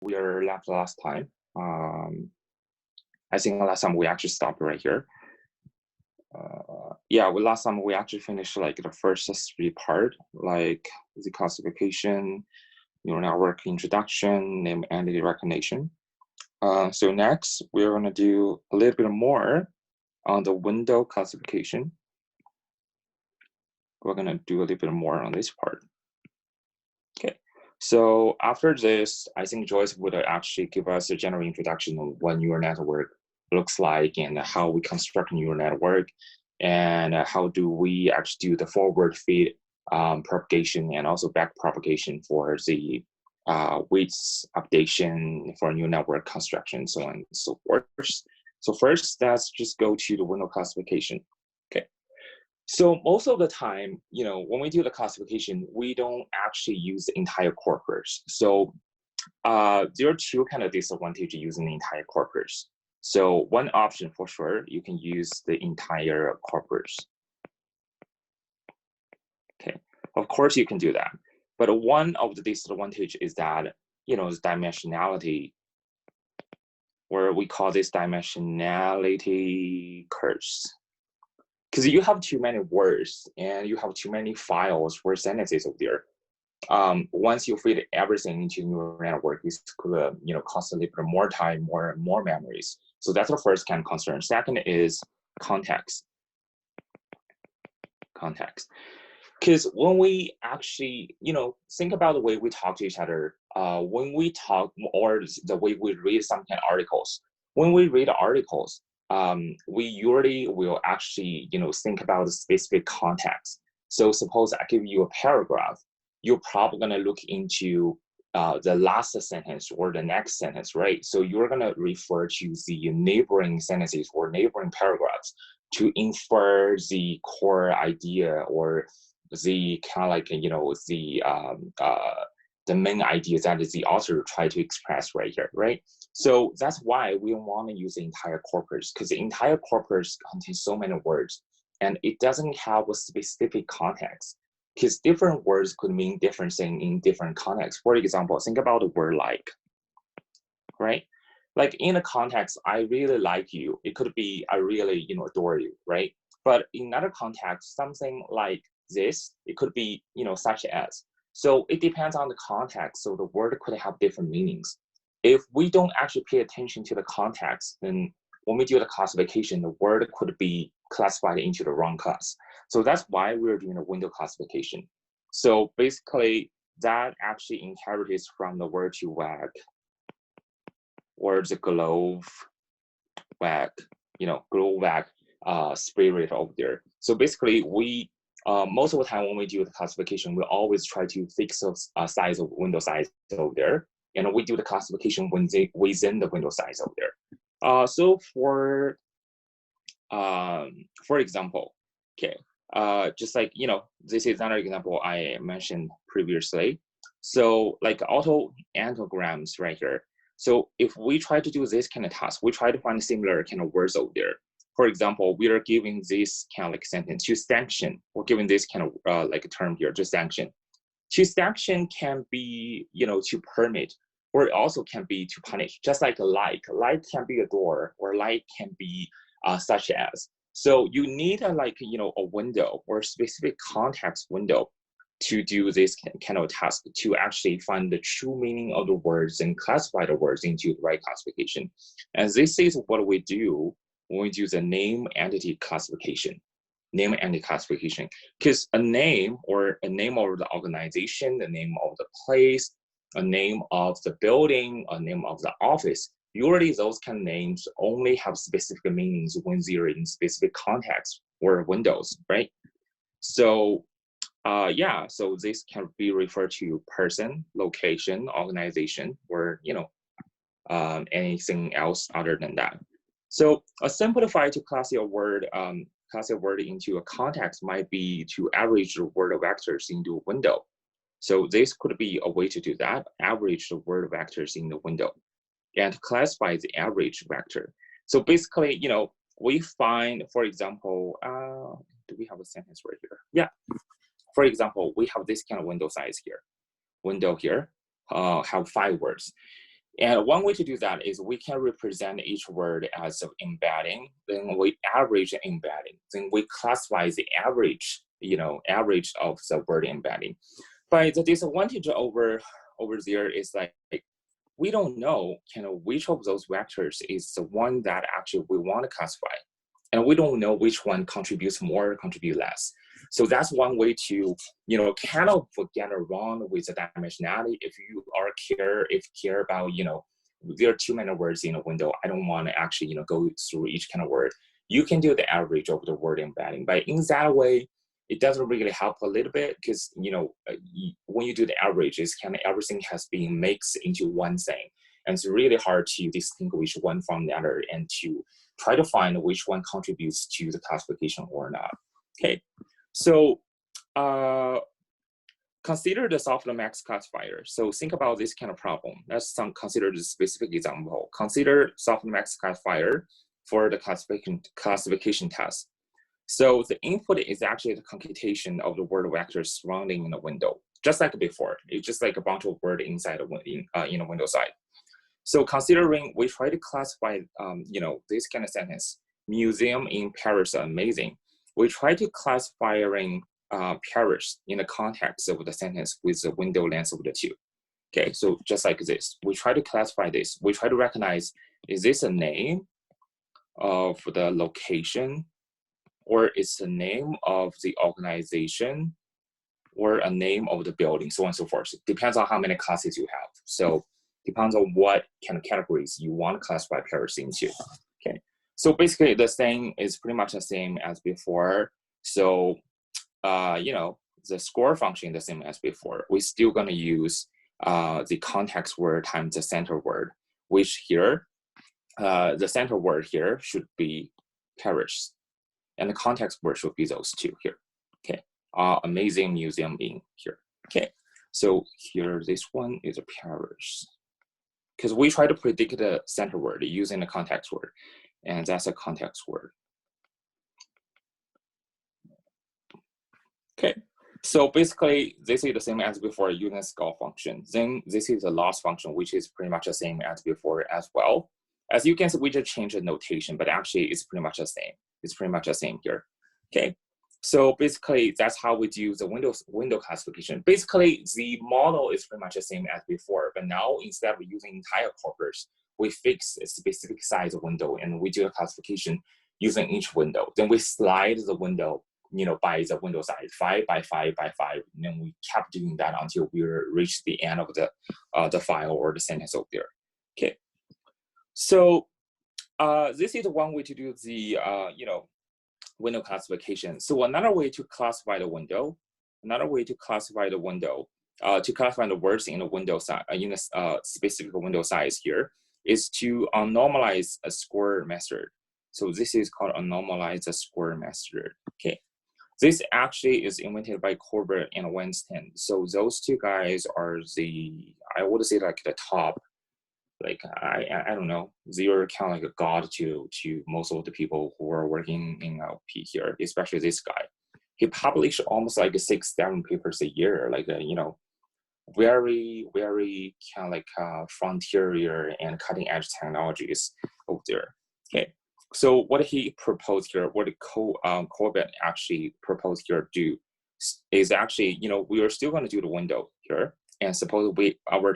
we are left last time. I think last time we actually stopped right here. Yeah, last time we actually finished like the first three part, like the classification, neural network introduction, name entity recognition. So next, we're going to do a little bit more on the window classification. We're going to do a little bit more on this part. Okay, so after this, I think Joyce would actually give us a general introduction of what neural network looks like and how we construct a neural network and how do we actually do the forward feed propagation and also back propagation for the weights updation for neural network construction, so on and so forth. So first, let's just go to the window classification. Okay. So most of the time, when we do the classification, we don't actually use the entire corpus. So there are two kind of disadvantages using the entire corpus. So one option for sure, you can use the entire corpus. Okay, of course you can do that. But one of the disadvantages is that, is dimensionality, or we call this dimensionality curse. Because you have too many words and you have too many files or sentences over there. Once you feed everything into neural network, it's could constantly put more time, more memories. So that's the first kind of concern. Second is context. Because when we actually, think about the way we talk to each other, when we talk, or the way we read some kind of articles. When we read articles, we usually will actually, think about the specific context. So suppose I give you a paragraph, you're probably going to look into the last sentence or the next sentence, right? So you're going to refer to the neighboring sentences or neighboring paragraphs to infer the core idea or the kind of like, the main idea that is the author tried to express right here, right? So that's why we want to use the entire corpus, because the entire corpus contains so many words and it doesn't have a specific context, because different words could mean different things in different contexts. For example, think about the word like, right? Like in the context, I really like you. It could be, I really, adore you, right? But in another context, something like this, it could be, such as. So it depends on the context. So the word could have different meanings. If we don't actually pay attention to the context, then when we do the classification, the word could be classified into the wrong class. So that's why we're doing a window classification. So basically, that actually inherits from the word to wag, or the glove wag, glove wag spirit over there. So basically, we most of the time when we do the classification, we always try to fix the size of window size over there, and we do the classification within the window size over there. So for example, okay, just like, this is another example I mentioned previously. So like auto anagrams right here. So if we try to do this kind of task, we try to find similar kind of words over there. For example, we are giving this kind of like sentence to sanction. We're giving this kind of like a term here, to sanction. To sanction can be, to permit, or it also can be to punish, just like like. Like can be a door, or like can be such as. So you need a window or a specific context window to do this kind of task, to actually find the true meaning of the words and classify the words into the right classification. And this is what we do when we do the name entity classification. Name entity classification, because a name, or a name of the organization, the name of the place, a name of the building, a name of the office, usually those kind of names only have specific meanings when they're in specific context or windows, right? So yeah, so this can be referred to person, location, organization, or anything else other than that. So a simplified to class your word into a context might be to average the word vectors into a window. So this could be a way to do that, average the word vectors in the window and classify the average vector. So basically, we find, for example, do we have a sentence right here? Yeah. For example, we have this kind of window size here. Window here have 5 words. And one way to do that is we can represent each word as an embedding, then we average the embedding, then we classify the average, average of the word embedding. But the disadvantage over there is like we don't know which of those vectors is the one that actually we want to classify. And we don't know which one contributes more, contribute less. So that's one way to, kind of get around with the dimensionality. If you care about, there are too many words in a window, I don't want to actually, go through each kind of word. You can do the average of the word embedding, but in that way, it doesn't really help a little bit because, when you do the average, it's kind of everything has been mixed into one thing. And it's really hard to distinguish one from the other and to try to find which one contributes to the classification or not. Okay, so consider the Softmax classifier. So think about this kind of problem. Let's consider the specific example. Consider Softmax classifier for the classification test. So the input is actually the computation of the word vectors surrounding in the window, just like before. It's just like a bunch of words inside in a window side. So considering we try to classify, this kind of sentence, museum in Paris are amazing. We try to classifying Paris in the context of the sentence with the window length of the two. Okay, so just like this, we try to classify this. We try to recognize, is this a name of the location, or it's the name of the organization, or a name of the building, so on and so forth. It depends on how many classes you have. So depends on what kind of categories you want to classify Paris into. Okay, so basically the thing is pretty much the same as before. So, the score function the same as before. We're still going to use the context word times the center word, which here, the center word here should be Paris, and the context word should be those two here. Okay, amazing museum in here. Okay, so here this one is a Paris, because we try to predict the center word using the context word, and that's a context word. Okay, so basically this is the same as before using a score function. Then this is a loss function, which is pretty much the same as before as well. As you can see, we just changed the notation, but actually it's pretty much the same. It's pretty much the same here. Okay, so basically that's how we do the window classification. Basically the model is pretty much the same as before, but now instead of using entire corpus, we fix a specific size of window and we do a classification using each window. Then we slide the window, by the window size, 5 by 5 by 5, and then we kept doing that until we reach the end of the file or the sentence over there. Okay, so this is one way to do the window classification. So another way to classify the window, to classify the words in the window size, in a specific window size here, is to normalize a square method. So this is called a normalize a square method. Okay, this actually is invented by Corbett and Weinstein. So those two guys are I would say like the top, like I don't know, they are kind of like a god to most of the people who are working in LP here, especially this guy. He published almost like 6-7 papers a year, like very kind of like frontier and cutting edge technologies over there. Okay, so what he proposed here, what Corbett actually proposed here do is actually, we are still going to do the window here. And suppose our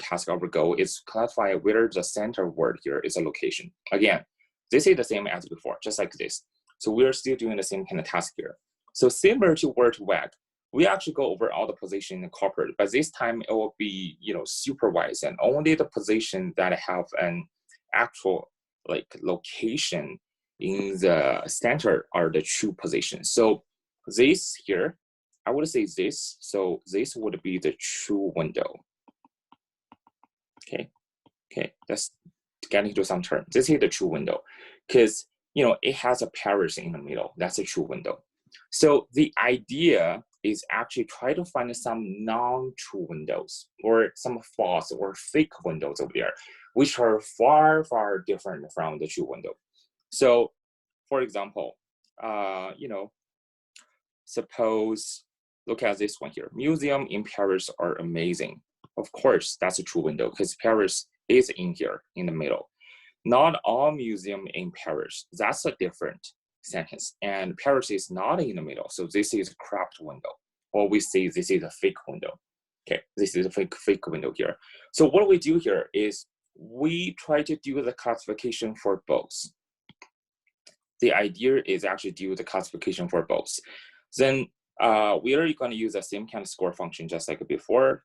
goal is classify whether the center word here is a location. Again, this is the same as before, just like this. So we are still doing the same kind of task here. So similar to word WAG, we actually go over all the position in the corporate, but this time it will be, supervised, and only the position that have an actual like location in the center are the true positions. So this here, I would say this, so this would be the true window. Okay, let's get into some terms. This is the true window, because it has a Paris in the middle. That's a true window. So the idea is actually try to find some non-true windows or some false or fake windows over there, which are far, far different from the true window. So, for example, suppose, look at this one here. Museum in Paris are amazing. Of course, that's a true window because Paris is in here in the middle. Not all museum in Paris. That's a different sentence. And Paris is not in the middle. So this is a cropped window. Or we say this is a fake window. Okay, this is a fake window here. So what we do here is we try to do the classification for both. The idea is actually do the classification for both. Then we are going to use the same kind of score function just like before,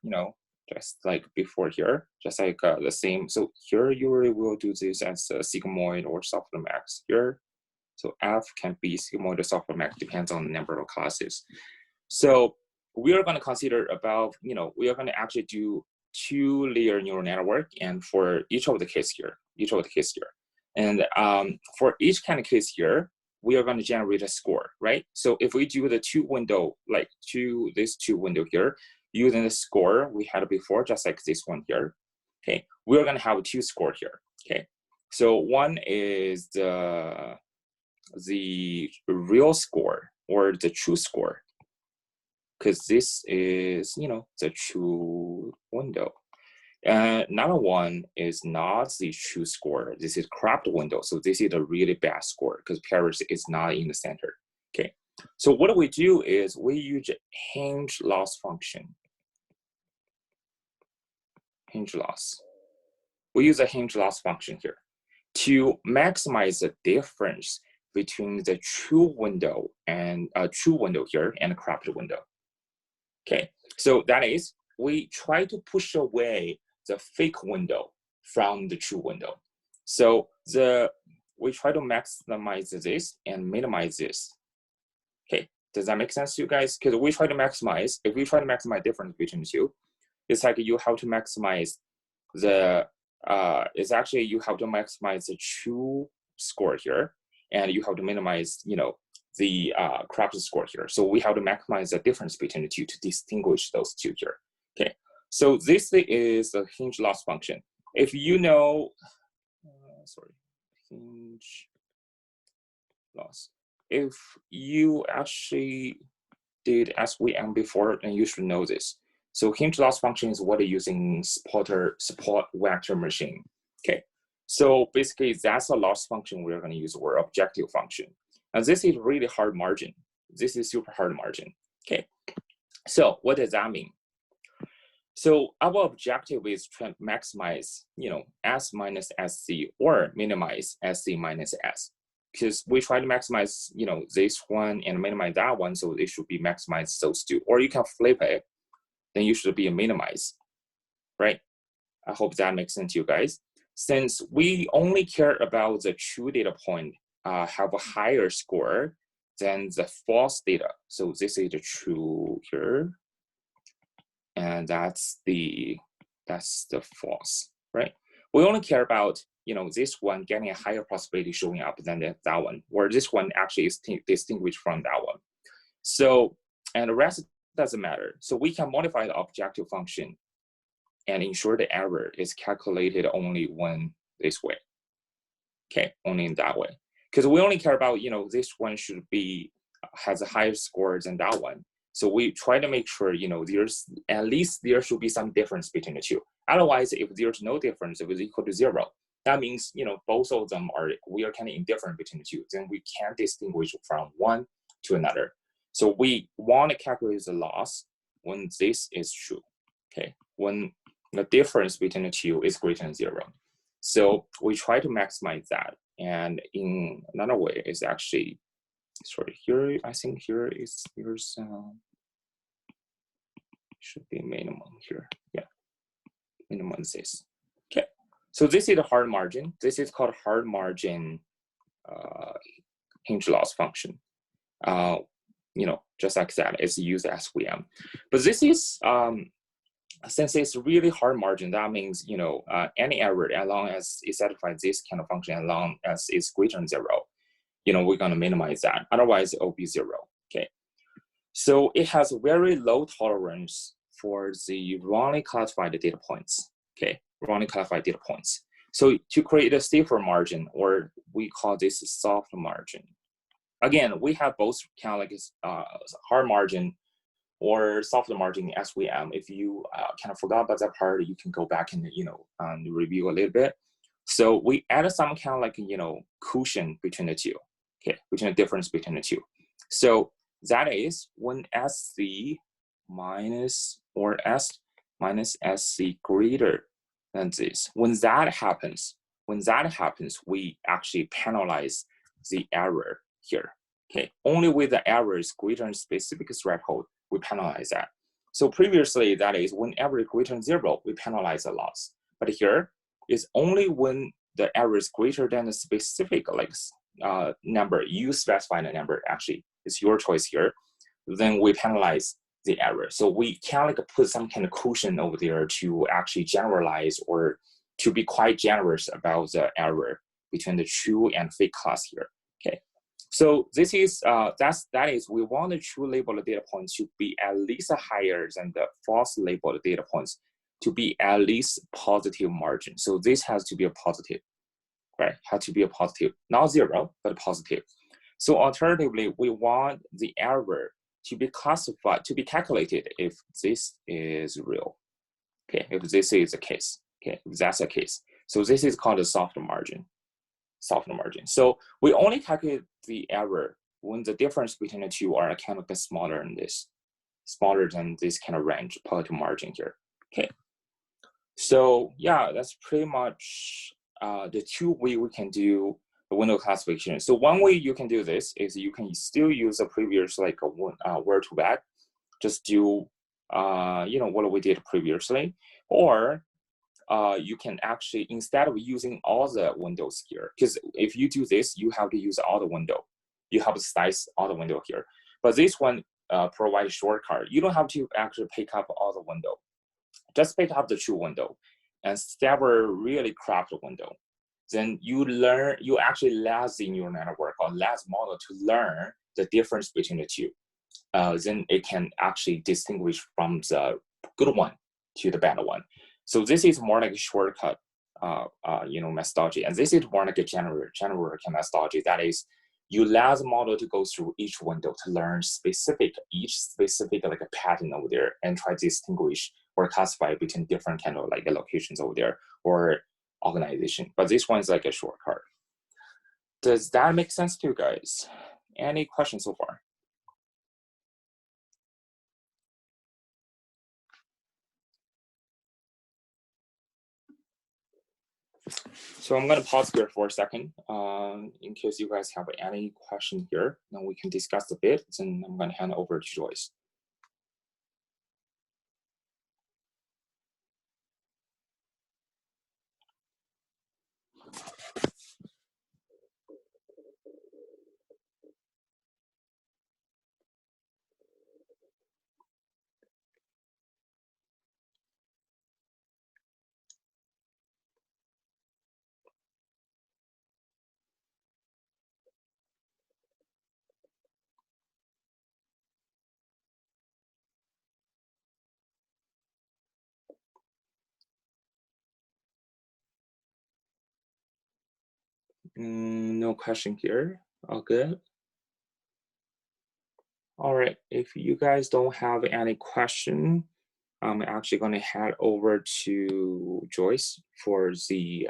just like before here, just like the same. So here you will do this as a sigmoid or softmax here. So F can be sigmoid or softmax, depends on the number of classes. So we are going to consider about, we are going to actually do 2-layer neural network, and for each of the case here, And for each kind of case here, we are going to generate a score, right? So if we do the this two window here, using the score we had before, just like this one here, okay, we're going to have 2 score here, okay? So one is the real score or the true score, because this is, the true window. Another one is not the true score. This is cropped window. So this is a really bad score because Paris is not in the center. Okay. So what we do is we use hinge loss function. Hinge loss. We use a hinge loss function here to maximize the difference between the true window and true window here and a cropped window. Okay. So that is, we try to push away the fake window from the true window. So we try to maximize this and minimize this. Okay, does that make sense to you guys? Because we try to maximize, if we try to maximize difference between the two, it's like you have to maximize it's actually you have to maximize the true score here, and you have to minimize, the cropped score here. So we have to maximize the difference between the two to distinguish those two here. Okay. So this is the hinge loss function. If you know, hinge loss. If you actually did SVM before, then you should know this. So hinge loss function is what you're using support vector machine. Okay. So basically that's a loss function we're going to use, or objective function. And this is really hard margin. This is super hard margin. Okay. So what does that mean? So our objective is to maximize, S minus SC or minimize SC minus S, because we try to maximize, this one and minimize that one. So it should be maximized those two, or you can flip it. Then you should be a minimize, right? I hope that makes sense to you guys. Since we only care about the true data point have a higher score than the false data. So this is the true here. And that's the false, right? We only care about, this one getting a higher possibility showing up than that one, or this one actually is distinguished from that one. So, and the rest doesn't matter. So we can modify the objective function and ensure the error is calculated only one this way. Okay, only in that way. Because we only care about, this one should be, has a higher score than that one. So we try to make sure, there's at least there should be some difference between the two. Otherwise, if there's no difference, if it's equal to 0, that means, both of them we are kind of indifferent between the two. Then we can't distinguish from one to another. So we want to calculate the loss when this is true, okay? When the difference between the two is greater than 0. So we try to maximize that. And in another way is actually, sorry, here, I think here's should be minimum here. Yeah, minimum is this. Okay, so this is a hard margin. This is called hard margin hinge loss function. Just like that, it's used as VM. But this is, since it's really hard margin, that means, any error, as long as it satisfies this kind of function, as long as it's greater than 0, we're going to minimize that. Otherwise, it will be 0. Okay. So it has very low tolerance for the wrongly classified data points. Okay, wrongly classified data points. So to create a safer margin, or we call this soft margin. Again, we have both kind of like hard margin or soft margin SVM. If you kind of forgot about that part, you can go back and review a little bit. So we added some kind of like cushion between the two, okay, between the difference between the two. So that is when SC minus or S minus SC greater than this. When that happens, we actually penalize the error here. Okay, only with the errors greater than specific threshold, we penalize that. So previously, that is when error is greater than 0, we penalize the loss. But here is only when the error is greater than the specific number, you specify the number, actually, it's your choice here, then we penalize the error. So we can put some kind of cushion over there to actually generalize or to be quite generous about the error between the true and fake class here. Okay. So this is that is we want the true labeled data points to be at least higher than the false labeled data points to be at least positive margin. So this has to be a positive, right? Has to be a positive, not 0, but positive. So alternatively, we want the error to be classified, to be calculated if this is real. Okay, if this is the case. Okay, if that's the case. So this is called a soft margin. So we only calculate the error when the difference between the two are kind of smaller than this kind of range, positive margin here. Okay. So yeah, that's pretty much the two way we can do the window classification. So one way you can do this is you can still use a previous word to back, just do what we did previously, or you can actually, instead of using all the windows here, because if you do this, you have to use all the window. You have to slice all the window here. But this one provides shortcut. You don't have to actually pick up all the window. Just pick up the true window and sever really cropped window. Then you actually let the neural network or let model to learn the difference between the two. Then it can actually distinguish from the good one to the bad one. So this is more like a shortcut, methodology, and this is more like a general methodology. That is, you allow the model to go through each window to learn each specific like a pattern over there, and try to distinguish or classify between different kind of like locations over there or organization. But this one's like a shortcut. Does that make sense to you guys? Any questions so far? So I'm going to pause here for a second in case you guys have any question here. Then we can discuss a bit. Then I'm going to hand over to Joyce. No question here. All good. All right. If you guys don't have any question, I'm actually going to head over to Joyce for the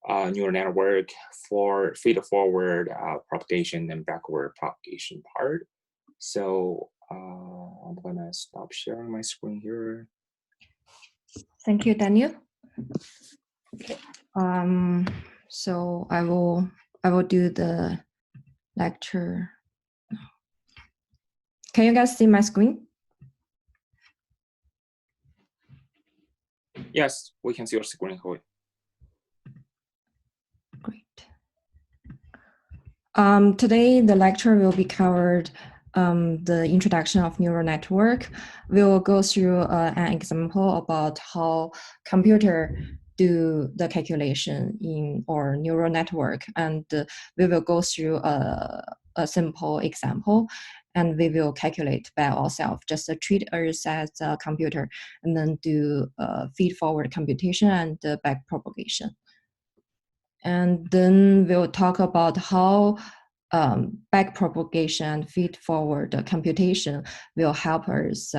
neural network for feed-forward propagation and backward propagation part. So I'm going to stop sharing my screen here. Thank you, Daniel. Okay. So I will do the lecture. Can you guys see my screen? Yes, we can see your screen. Great. Today the lecture will be covered the introduction of neural network. We will go through an example about how computer do the calculation in our neural network, and we will go through a simple example, and we will calculate by ourselves, just treat us as a computer, and then do feed-forward computation and back propagation. And then we'll talk about how backpropagation, feed-forward computation will help us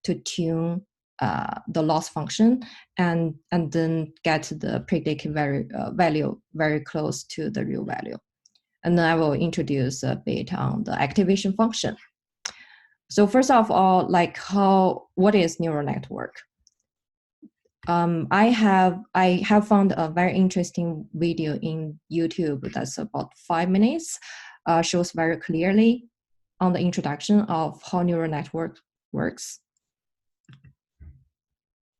to tune the loss function and then get the predicted value very close to the real value. And then I will introduce a bit on the activation function. So first of all, like what is neural network? I have found a very interesting video in YouTube that's about 5 minutes, shows very clearly on the introduction of how neural network works.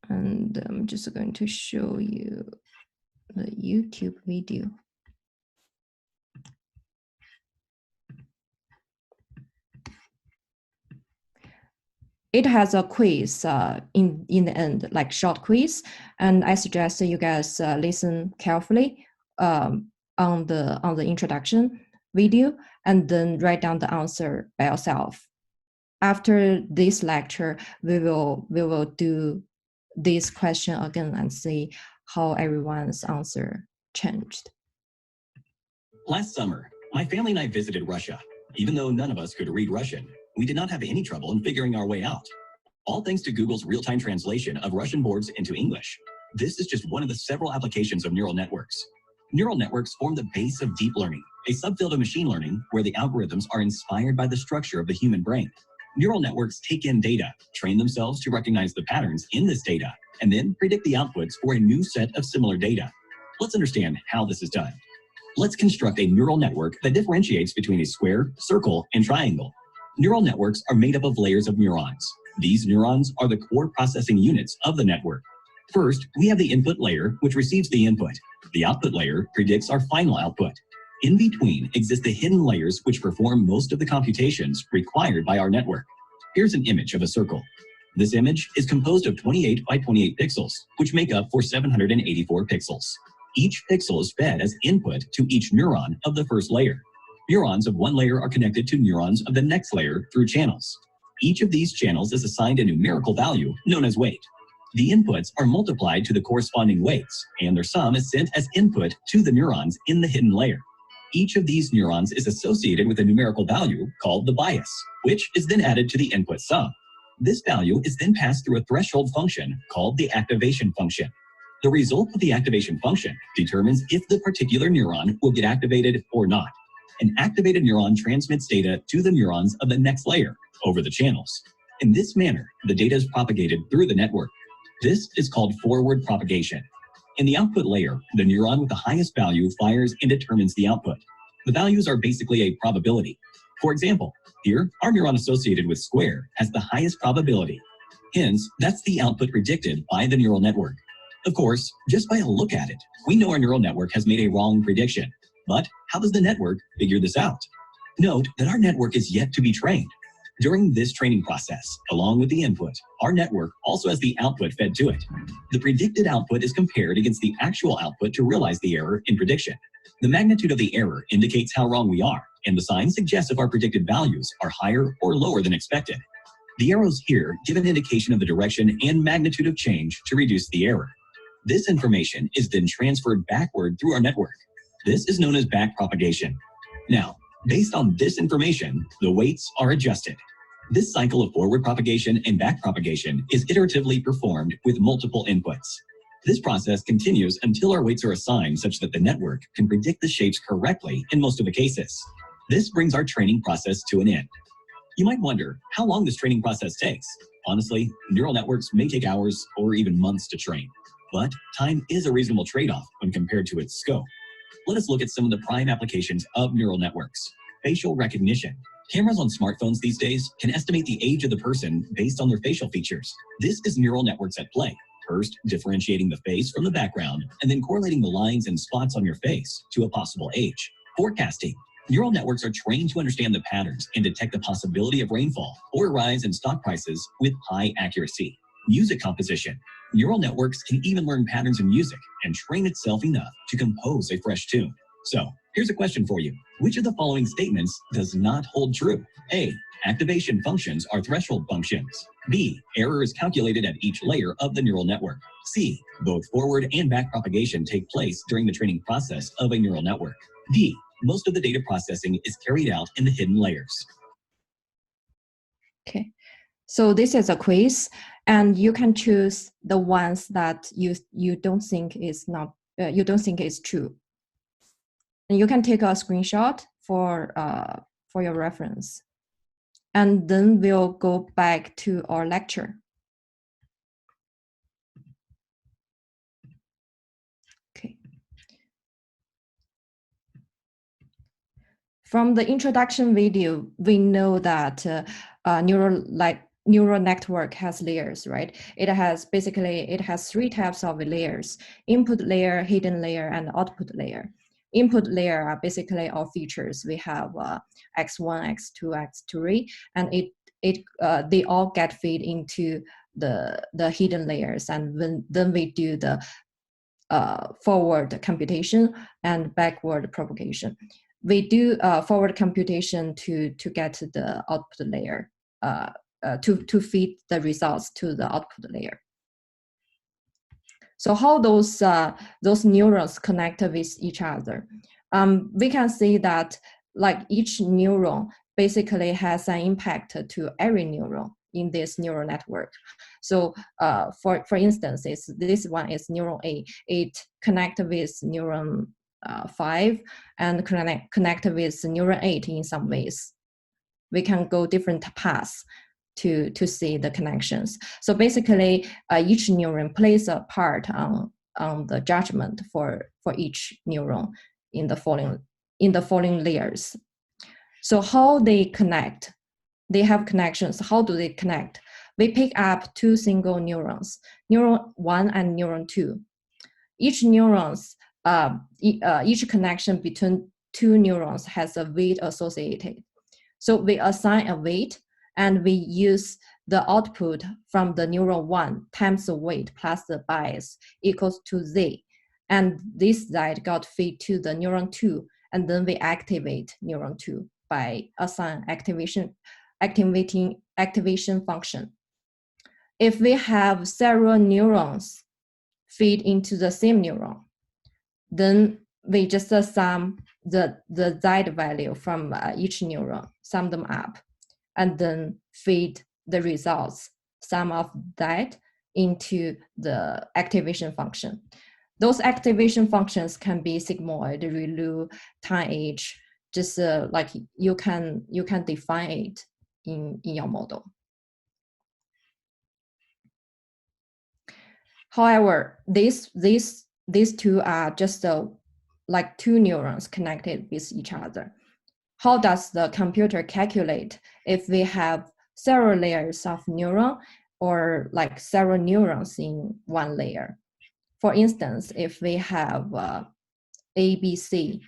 And I'm just going to show you the YouTube video. It has a quiz in the end, like short quiz, and I suggest you guys listen carefully on the introduction video, and then write down the answer by yourself. After this lecture, we will do this question again and see how everyone's answer changed. Last summer, my family and I visited Russia. Even though none of us could read Russian, we did not have any trouble in figuring our way out. All thanks to Google's real-time translation of Russian boards into English. This is just one of the several applications of neural networks. Neural networks form the base of deep learning, a subfield of machine learning where the algorithms are inspired by the structure of the human brain. Neural networks take in data, train themselves to recognize the patterns in this data, and then predict the outputs for a new set of similar data. Let's understand how this is done. Let's construct a neural network that differentiates between a square, circle, and triangle. Neural networks are made up of layers of neurons. These neurons are the core processing units of the network. First, we have the input layer, which receives the input. The output layer predicts our final output. In between exist the hidden layers which perform most of the computations required by our network. Here's an image of a circle. This image is composed of 28 by 28 pixels, which make up for 784 pixels. Each pixel is fed as input to each neuron of the first layer. Neurons of one layer are connected to neurons of the next layer through channels. Each of these channels is assigned a numerical value known as weight. The inputs are multiplied to the corresponding weights, and their sum is sent as input to the neurons in the hidden layer. Each of these neurons is associated with a numerical value called the bias, which is then added to the input sum. This value is then passed through a threshold function called the activation function. The result of the activation function determines if the particular neuron will get activated or not. An activated neuron transmits data to the neurons of the next layer over the channels. In this manner, the data is propagated through the network. This is called forward propagation. In the output layer, the neuron with the highest value fires and determines the output. The values are basically a probability. For example, here, our neuron associated with square has the highest probability. Hence, that's the output predicted by the neural network. Of course, just by a look at it, we know our neural network has made a wrong prediction. But how does the network figure this out? Note that our network is yet to be trained. During this training process, along with the input, our network also has the output fed to it. The predicted output is compared against the actual output to realize the error in prediction. The magnitude of the error indicates how wrong we are, and the sign suggests if our predicted values are higher or lower than expected. The arrows here give an indication of the direction and magnitude of change to reduce the error. This information is then transferred backward through our network. This is known as backpropagation. Now, based on this information, the weights are adjusted. This cycle of forward propagation and backpropagation is iteratively performed with multiple inputs. This process continues until our weights are assigned such that the network can predict the shapes correctly in most of the cases. This brings our training process to an end. You might wonder how long this training process takes. Honestly, neural networks may take hours or even months to train, but time is a reasonable trade-off when compared to its scope. Let us look at some of the prime applications of neural networks. Facial recognition. Cameras on smartphones these days can estimate the age of the person based on their facial features. This is neural networks at play. First, differentiating the face from the background, and then correlating the lines and spots on your face to a possible age. Forecasting. Neural networks are trained to understand the patterns and detect the possibility of rainfall or a rise in stock prices with high accuracy. Music composition. Neural networks can even learn patterns in music and train itself enough to compose a fresh tune. So, here's a question for you. Which of the following statements does not hold true? A. Activation functions are threshold functions. B. Error is calculated at each layer of the neural network. C. Both forward and back propagation take place during the training process of a neural network. D. most of the data processing is carried out in the hidden layers. Okay, so this is a quiz, and you can choose the ones that you don't think is not you don't think is true, and you can take a screenshot for your reference, and then we'll go back to our lecture. Okay. From the introduction video, we know that neural network has layers, right? It has three types of layers: input layer, hidden layer, and output layer. Input layer are basically all features. We have x1, x2, x3, and they all get fed into the hidden layers, and then we do the forward computation and backward propagation. We do forward computation to get the output layer, to feed the results to the output layer. So how those neurons connect with each other? We can see that like each neuron basically has an impact to every neuron in this neural network. So for instance, this one is neuron A. It connects with neuron 5 and connect with neuron 8 in some ways. We can go different paths to see the connections. So basically, each neuron plays a part on the judgment for each neuron in the following layers. So how they connect? They have connections. How do they connect? We pick up two single neurons, neuron 1 and neuron 2. Each connection between two neurons has a weight associated. So we assign a weight, and we use the output from the neuron 1 times the weight plus the bias equals to z. And this z got fed to the neuron 2, and then we activate neuron 2 by assign activation function. If we have several neurons feed into the same neuron, then we just sum the z value from each neuron, sum them up, and then feed the results, sum of that, into the activation function. Those activation functions can be sigmoid, Relu, time age, just like you can define it in your model. However, these two are just like two neurons connected with each other. How does the computer calculate if we have several layers of neuron, or like several neurons in one layer? For instance, if we have A, B, C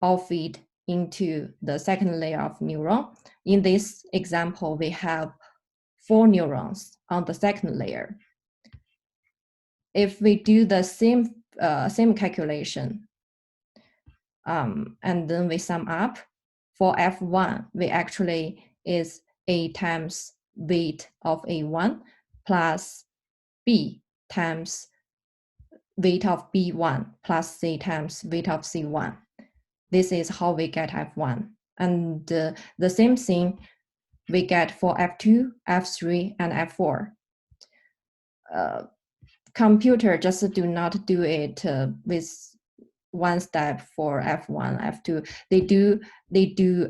all feed into the second layer of neuron, in this example, we have 4 neurons on the second layer. If we do the same calculation, and then we sum up, for F1, we actually is A times weight of A1 plus B times weight of B1 plus C times weight of C1. This is how we get F1. And the same thing we get for F2, F3, and F4. Computer just do not do it with one step for F1, F2. They do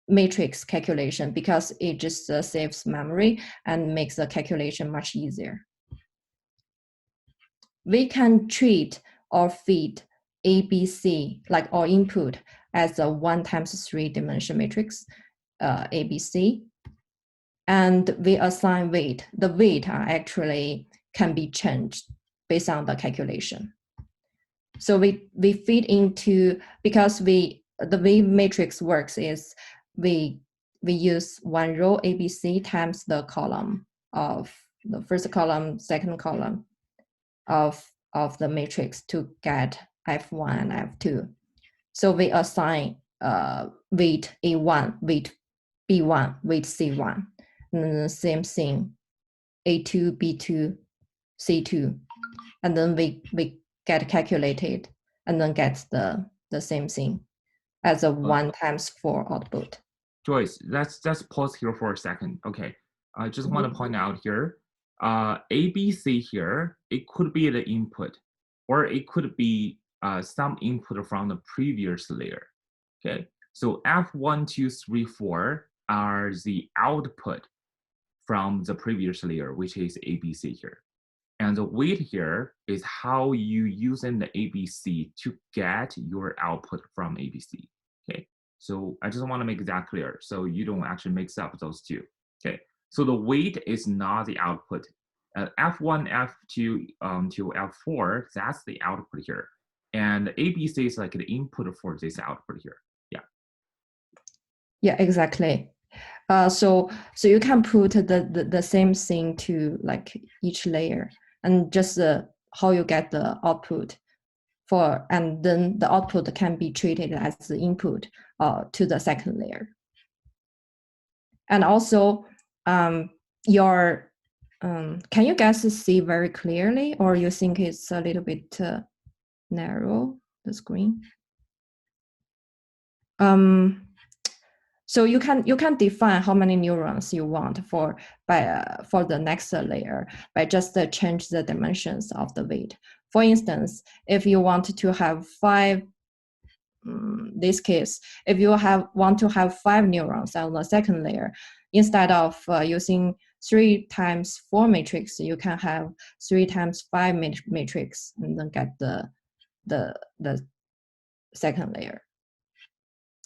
matrix calculation because it just saves memory and makes the calculation much easier. We can treat or feed ABC, like our input, as a 1 times 3 dimension matrix, ABC, and we assign weight. The weight actually can be changed based on the calculation. So we feed into, because the way matrix works is we use one row ABC times the column of the first column, second column of the matrix to get F1 and F2. So we assign weight A1, weight B1, weight C1, and then the same thing, A2, B2, C2, and then we get calculated and then get the the same thing as a 1 times 4 output. Joyce, let's pause here for a second. Okay, I just want to point out here, ABC here, it could be the input, or it could be some input from the previous layer. Okay, so F1, 2, 3, 4 are the output from the previous layer, which is ABC here. And the weight here is how you using the ABC to get your output from ABC. Okay, so I just want to make that clear so you don't actually mix up those two. Okay, so the weight is not the output. F1, F2 to F4, that's the output here. And ABC is like the input for this output here. Yeah. Yeah, exactly. So you can put the same thing to like each layer, and just how you get the output for, and then the output can be treated as the input to the second layer. And also, can you guys see very clearly, or you think it's a little bit narrow, the screen? So you can define how many neurons you want for the next layer by just change the dimensions of the weight. For instance, if you want to have 5, this case, if you want to have 5 neurons on the second layer, instead of using 3 times 4 matrix, you can have 3 times 5 matrix, and then get the second layer.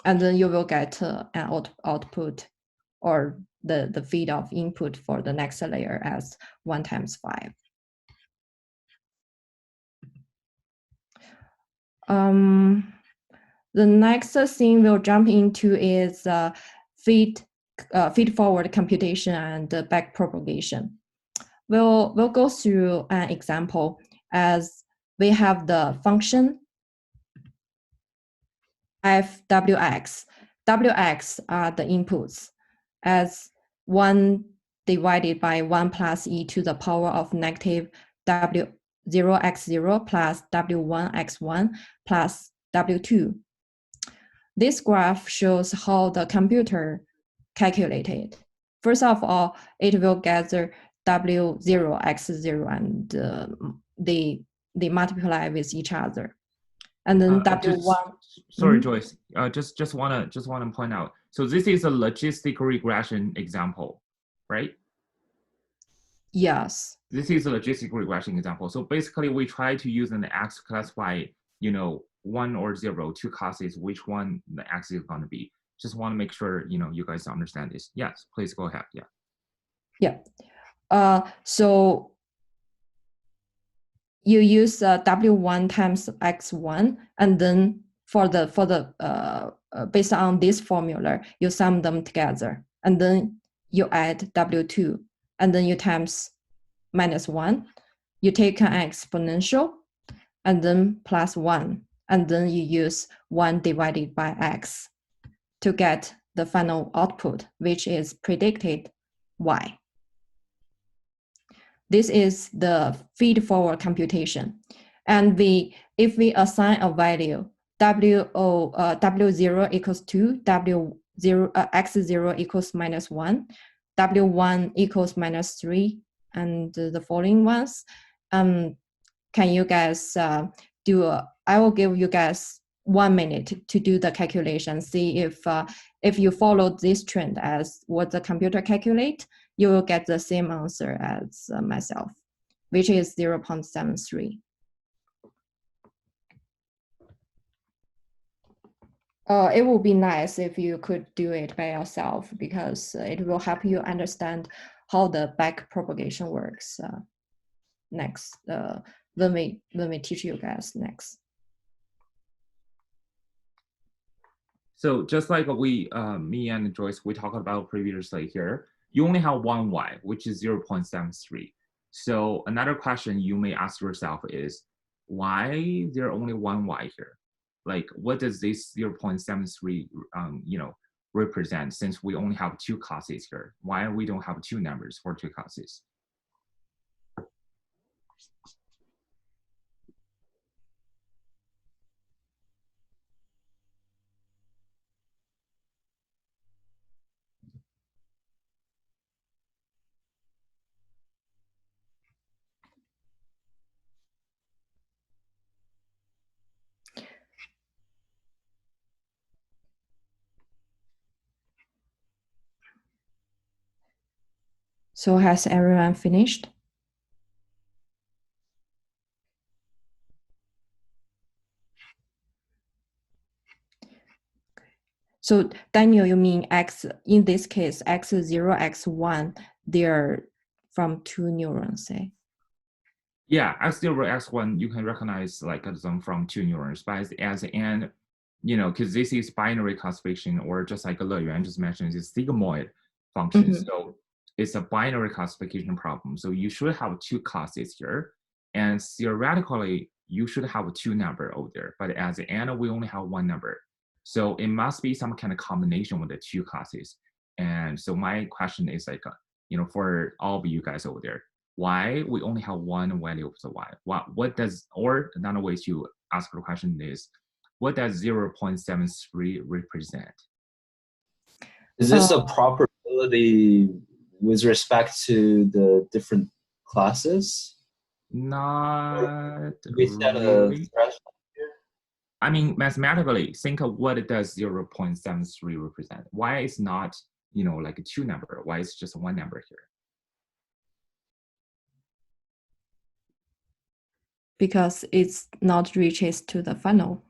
And then you will get an output or the feed of input for the next layer as 1 times 5. The next thing we'll jump into is feed forward computation and back propagation. We'll go through an example as we have the function f(wx). Wx are the inputs as 1 divided by 1 plus e to the power of negative w0x0 plus w1x1 plus w2. This graph shows how the computer calculated. First of all, it will gather w0x0 and they multiply with each other. And then W1. Sorry, Joyce. Just wanna point out. So this is a logistic regression example, right? Yes. This is a logistic regression example. So basically, we try to use an X classify, 1 or 0, 2 classes, which one the X is going to be. Just want to make sure you guys understand this. Yes, please go ahead. Yeah. Yeah. So you use W1 times X1, and then for the based on this formula, you sum them together, and then you add W2, and then you times -1. You take an exponential, and then plus 1, and then you use 1 divided by X to get the final output, which is predicted Y. This is the feed-forward computation. And if we assign a value, W0 equals 2, X0 equals -1, W1 equals -3, and the following ones, can you guys I will give you guys 1 minute to do the calculation, see if you follow this trend as what the computer calculate, you will get the same answer as myself, which is 0.73. It would be nice if you could do it by yourself, because it will help you understand how the back propagation works next, when we teach you guys next. So just like me and Joyce, we talked about previously here, you only have one Y, which is 0.73. So another question you may ask yourself is, why there only one Y here? Like, what does this 0.73, represent, since we only have 2 classes here? Why we don't have 2 numbers for 2 classes? So has everyone finished? So Daniel, you mean X, in this case, X0, X1, they're from two neurons, say? Yeah, X0, X1, you can recognize like them from two neurons, but as an, because this is binary classification, or just like Le Yuan just mentioned, it's sigmoid function. So it's a binary classification problem. So you should have two classes here, and theoretically, you should have two number over there. But as an, we only have one number. So it must be some kind of combination with the two classes. And so my question is like, for all of you guys over there, why we only have one value of the y? What does, or another way to ask the question is, what does 0.73 represent? Is this a probability with respect to the different classes? Not We set a really. threshold here. I mean, mathematically, think of what does 0.73 represent. Why is not, like a two number? Why is just one number here? Because it's not reaches to the final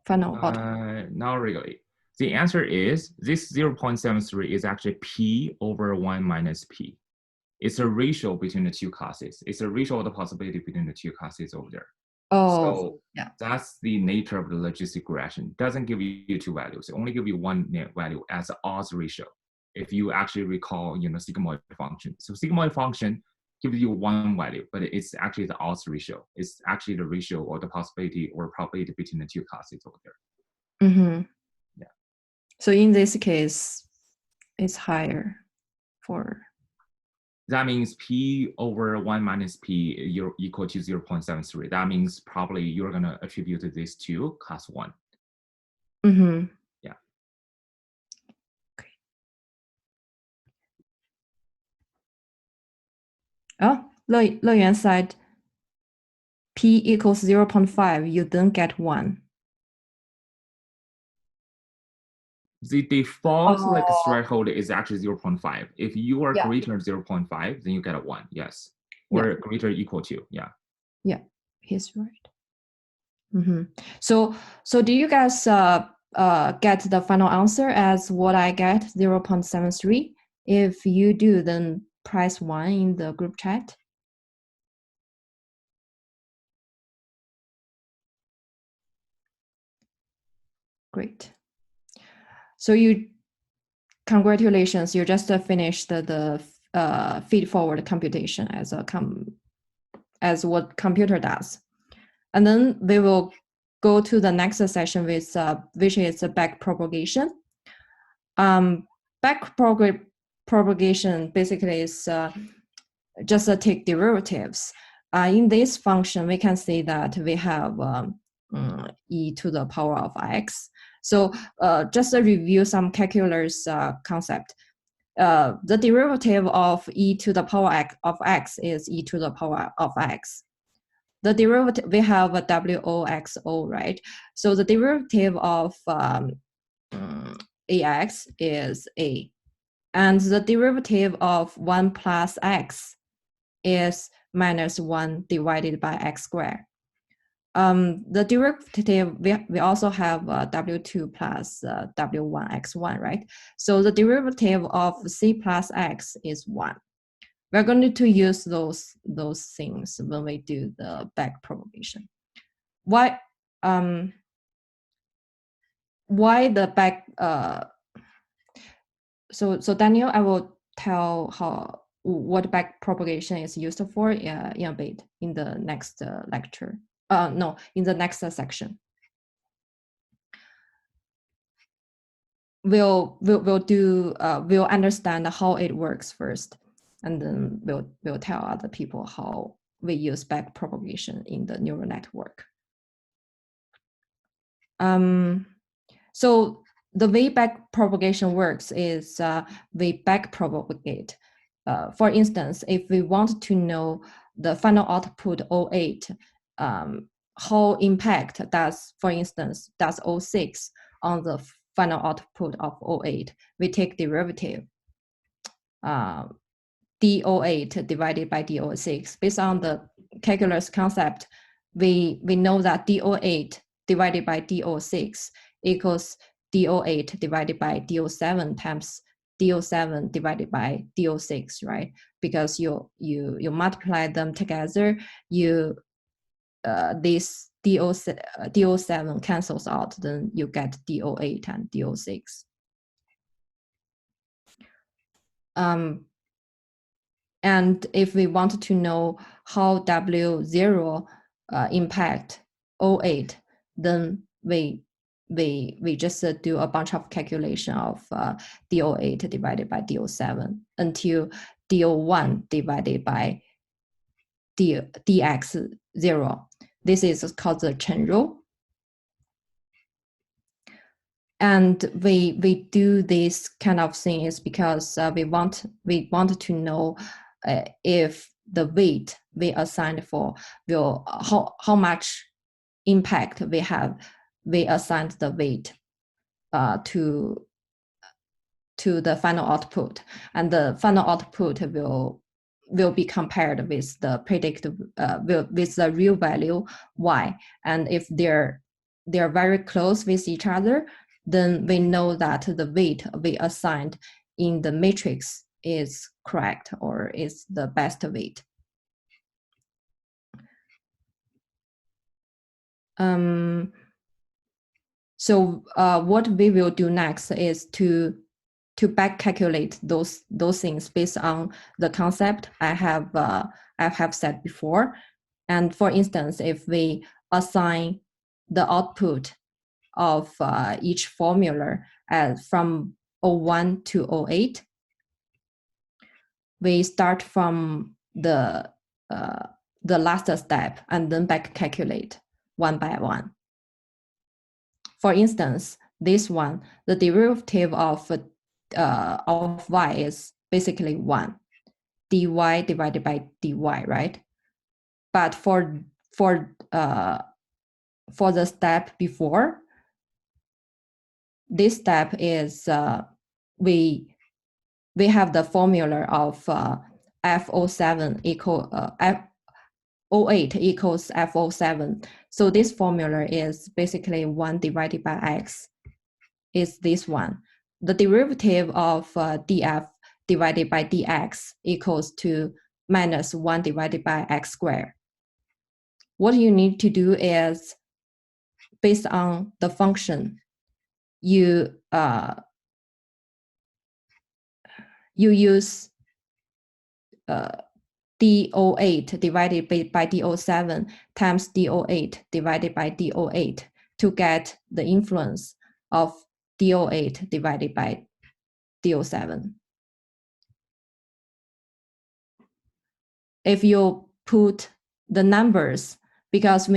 output. Not really. The answer is this 0.73 is actually p over 1 minus p. It's a ratio between the two classes. It's a ratio of the possibility between the two classes over there. So yeah, that's the nature of the logistic regression. It doesn't give you two values. It only give you one value as an odds ratio. If you actually recall, sigmoid function. So sigmoid function gives you one value, but it's actually the odds ratio. It's actually the ratio or the possibility or probability between the two classes over there. Yeah. So in this case, it's higher for. That means p over 1 minus p, you're equal to 0.73. That means probably you're going to attribute this to class 1. Yeah. Okay. Oh, Le Yuan said p equals 0.5, you don't get 1. The default threshold is actually 0.5. If you are greater than 0.5, then you get a 1, yes. Or greater or equal to, yeah. Yeah, he's right. So do you guys get the final answer as what I get, 0.73? If you do, then press 1 in the group chat. Great. So congratulations, you just finished the feed-forward computation as what computer does. And then we will go to the next session with which is back propagation. Back propagation basically is just take derivatives. In this function, we can see that we have e to the power of x. So just to review some calculus concept. The derivative of e to the power of x is e to the power of x. The derivative, we have a WOXO, right? So the derivative of AX is A. And the derivative of 1 plus X is minus 1 divided by X squared. The derivative, we also have W2 plus W1 X1, right? So the derivative of C plus X is 1. We're going to use those things when we do the back propagation. Why the back? So Daniel, I will tell what back propagation is used for in a bit in the next lecture. No, in the next section. We'll understand how it works first, and then we'll tell other people how we use back propagation in the neural network. So the way back propagation works is we back propagate. For instance, if we want to know the final output 08, how impact does, for instance, does 06 on the final output of 08, we take derivative. DO8 divided by DO6. Based on the calculus concept, we know that DO8 divided by DO6 equals DO8 divided by DO7 times DO7 divided by DO6, right? Because you multiply them together, this DO7 cancels out, then you get DO8 and DO6. And if we wanted to know how W0 impact O8, then we just do a bunch of calculation of DO8 divided by DO7 until DO1 divided by DX0. This is called the Chen rule. And we do this kind of thing is because we want to know if the weight we assigned for will how much impact we assigned the weight to the final output, and the final output will be compared with the predicted with the real value y, and if they're very close with each other, then we know that the weight we assigned in the matrix is correct or is the best weight. So what we will do next is to back calculate those things based on the concept I have said before. And for instance, if we assign the output of each formula from O1 to O8, we start from the last step and then back calculate one by one. For instance, this one, the derivative of y is basically 1, dy divided by dy, right? But for the step before, this step is we have the formula of F07 equal O8 equals F07. So this formula is basically 1 divided by x is this one. The derivative of df divided by dx equals to minus 1 divided by x squared. What you need to do is, based on the function, you use DO8 divided by DO7 times DO8 divided by DO8 to get the influence of DO8 divided by DO7. If you put the numbers, because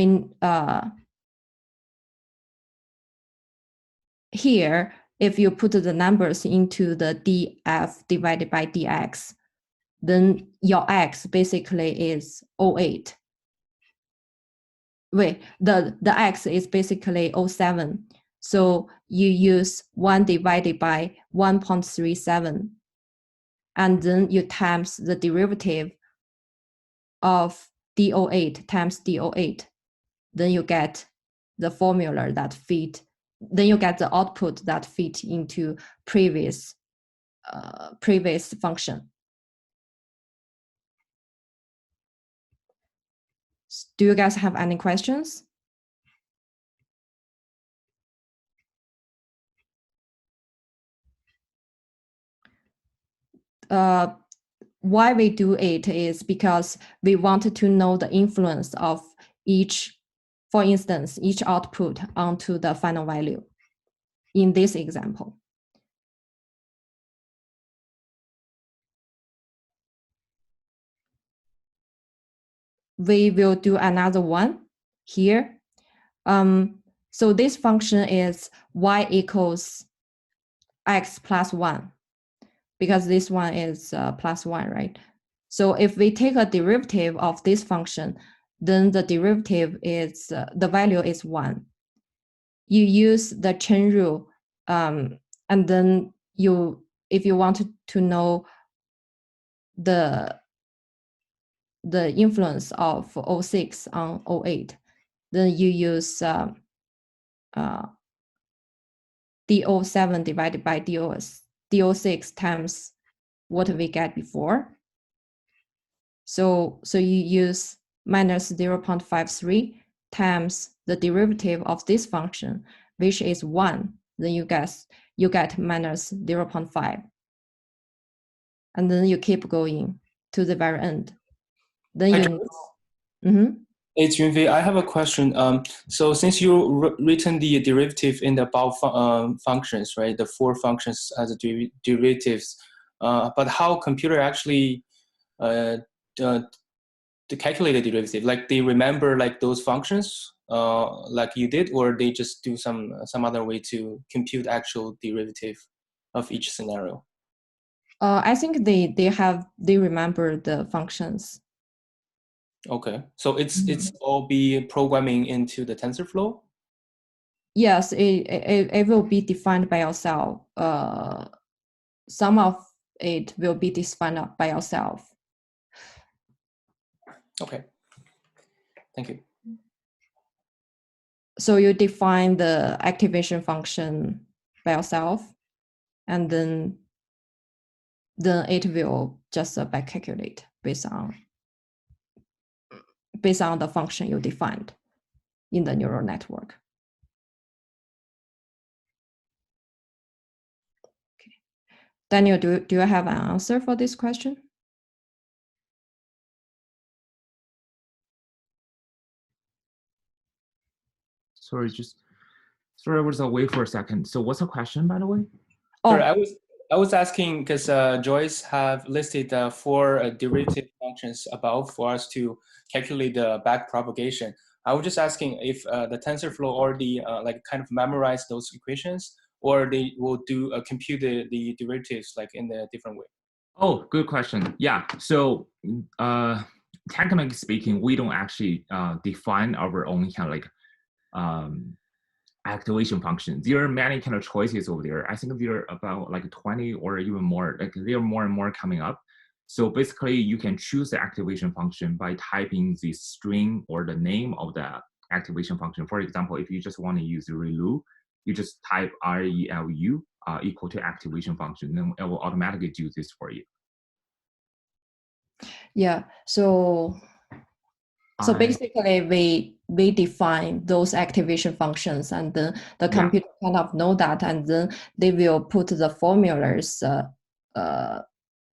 here, if you put the numbers into the df divided by dx, then your x basically is O8. Wait, the x is basically O7. So you use 1 divided by 1.37, and then you times the derivative of DO8 times DO8. Then you get the formula that fit. Then you get the output that fit into previous function. Do you guys have any questions? Why we do it is because we wanted to know the influence of each, for instance, each output onto the final value in this example. We will do another one here. So this function is y equals x plus 1, because this one is plus 1, right? So if we take a derivative of this function, then the derivative is, the value is 1. You use the Chen rule, and then if you want to know the influence of O6 on O8, then you use DO7 divided by DO6 times what we get before. So you use minus 0.53 times the derivative of this function, which is 1. Then you get minus 0.5. And then you keep going to the very end. Then It's Yunfei. I have a question. So since you written the derivative in the above functions, right? The 4 functions as derivatives, but how computer actually to calculate the derivative? Like they remember like those functions like you did, or they just do some other way to compute actual derivative of each scenario? I think they remember the functions. Okay, so it's all be programming into the TensorFlow? Yes, it will be defined by yourself. Some of it will be defined by yourself. Okay, thank you. So you define the activation function by yourself, and then it will just back calculate based on the function you defined in the neural network. Okay. Daniel, do you have an answer for this question? Sorry, I was away for a second. So what's the question, by the way? Oh, Sure, I was asking because Joyce have listed 4 derivative functions above for us to calculate the back propagation. I was just asking if the TensorFlow already like kind of memorize those equations, or they will do compute the derivatives like in a different way. Oh, good question. Yeah. So technically speaking, we don't actually define our own kind of like activation function. There are many kind of choices over there. I think there are about like 20 or even more. Like there are more and more coming up. So basically, you can choose the activation function by typing the string or the name of the activation function. For example, if you just want to use Relu, you just type RELU equal to activation function, then it will automatically do this for you. yeah. So basically, we define those activation functions, and then the computer kind of know that, and then they will put the formulas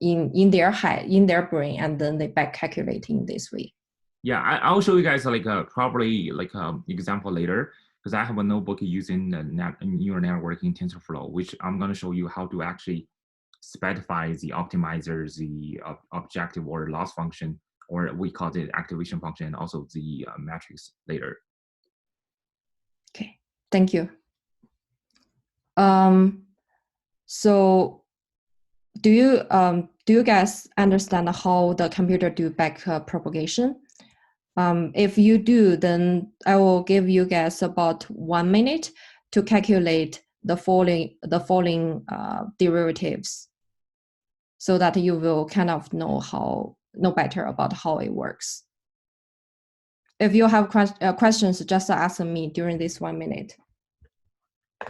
in their brain, and then they back calculate in this way. Yeah, I'll show you guys like probably like example later, because I have a notebook using neural networking TensorFlow, which I'm going to show you how to actually specify the optimizers, the objective or loss function, or we call it activation function, and also the metrics later. Okay, thank you. So do you guys understand how the computer do back propagation? If you do, then I will give you guys about 1 minute to calculate the following derivatives, so that you will kind of know better about how it works. If you have questions, just ask me during this 1 minute.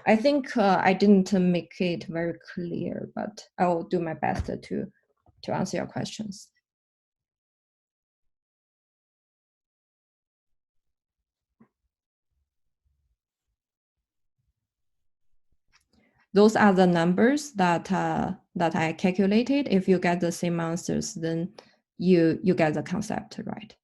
I think I didn't make it very clear, but I will do my best to answer your questions. Those are the numbers that I calculated. If you get the same answers, then you get the concept right.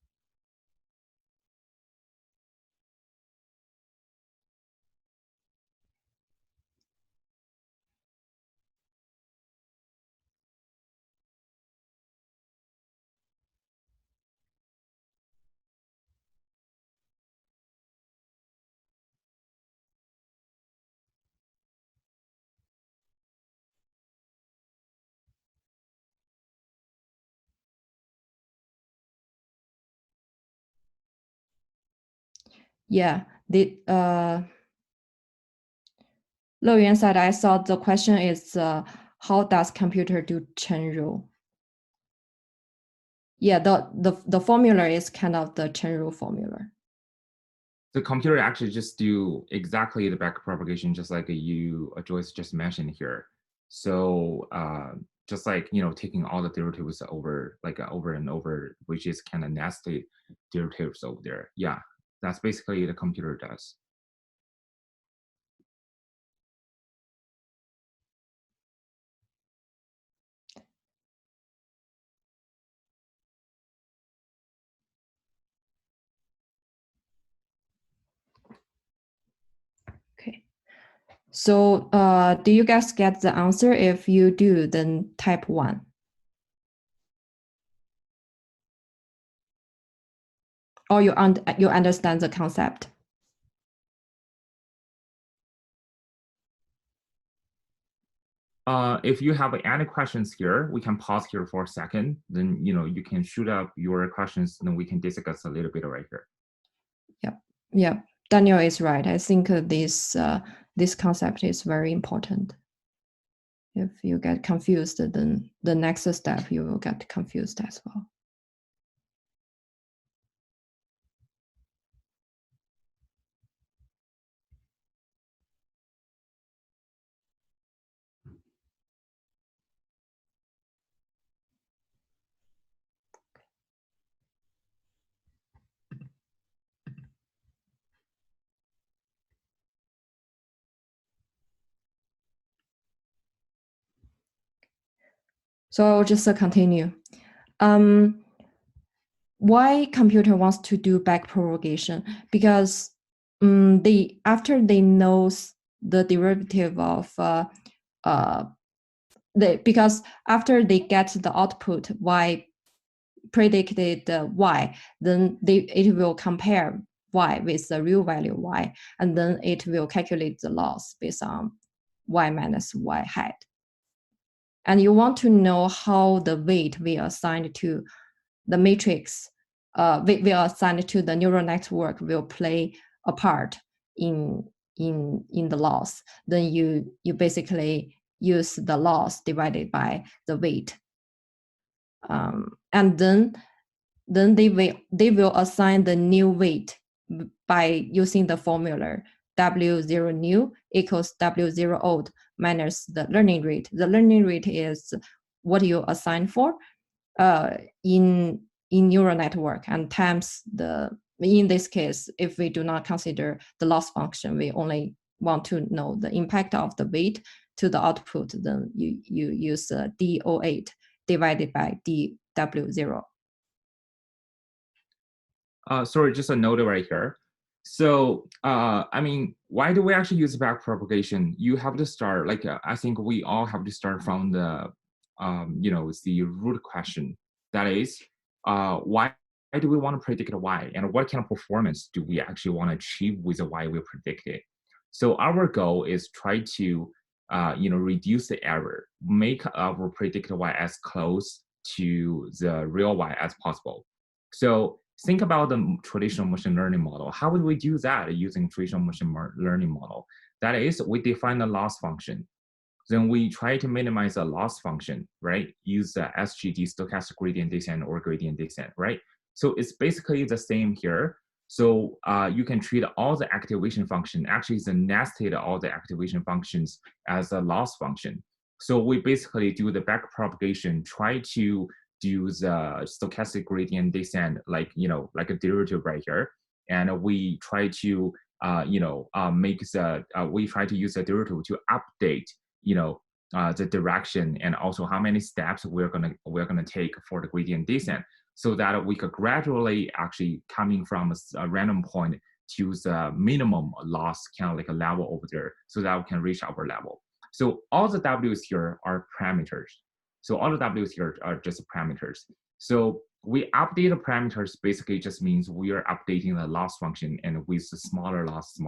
Yeah, Lo Yuan said, I thought the question is how does computer do chain rule? Yeah, the formula is kind of the chain rule formula. The computer actually just do exactly the back propagation, just like Joyce just mentioned here. So just like, taking all the derivatives over, over and over, which is kind of nested derivatives over there. Yeah, that's basically the computer does. Okay. So do you guys get the answer? If you do, then type 1. Or you understand the concept? If you have any questions here, we can pause here for a second. Then, you can shoot up your questions, and then we can discuss a little bit right here. Yeah, Daniel is right. I think this concept is very important. If you get confused, then the next step you will get confused as well. So I'll just continue. Why computer wants to do back propagation? Because after they know the derivative of because after they get the output y predicted y, then it will compare y with the real value y, and then it will calculate the loss based on y minus y hat. And you want to know how the weight we assign to the matrix, we assigned to the neural network will play a part in the loss. Then you basically use the loss divided by the weight, and then they will assign the new weight by using the formula W0 new equals W0 old minus the learning rate. The learning rate is what you assign for in neural network, and times in this case, if we do not consider the loss function, we only want to know the impact of the weight to the output, then you use D08 divided by DW0. Sorry, just a note right here. So, why do we actually use back propagation? You have to start, I think we all have to start from the, the root question. That is, why do we want to predict y, and what kind of performance do we actually want to achieve with the y we predicted? So our goal is try to, reduce the error, make our predicted y as close to the real y as possible. So think about the traditional machine learning model. How would we do that using traditional machine learning model? That is, we define the loss function. Then we try to minimize the loss function, right? Use the SGD, stochastic gradient descent or gradient descent, right? So it's basically the same here. So you can treat all the activation function, actually the nested all the activation functions as a loss function. So we basically do the back propagation, try to do the stochastic gradient descent, like a derivative right here, and we try to we try to use the derivative to update the direction, and also how many steps we're gonna take for the gradient descent, so that we could gradually actually coming from a random point to the minimum loss kind of like a level over there, so that we can reach our level. So all the W's here are parameters. So all the W's here are just parameters. So we update the parameters basically just means we are updating the loss function, and with the smaller loss,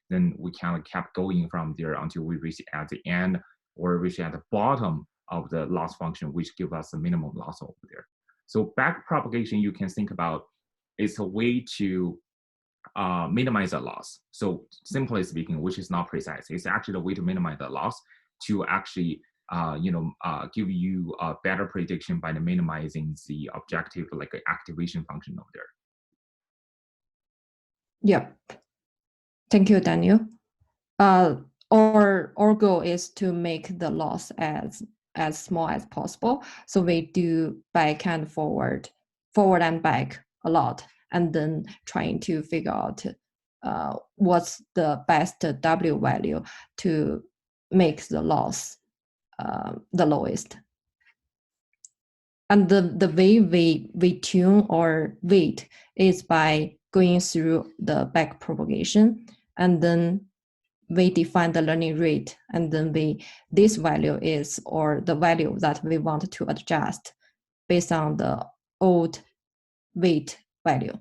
then we kind of kept going from there until we reach at the end or reach at the bottom of the loss function, which gives us the minimum loss over there. So back propagation, you can think about, is a way to minimize the loss. So simply speaking, which is not precise, it's actually a way to minimize the loss to actually give you a better prediction by minimizing the objective like activation function over there. Yeah. Thank you, Daniel. Our goal is to make the loss as small as possible. So we do back and forward and back a lot, and then trying to figure out what's the best W value to make the loss the lowest. And the way we tune our weight is by going through the back propagation, and then we define the learning rate, and then this value is, or the value that we want to adjust based on the old weight value.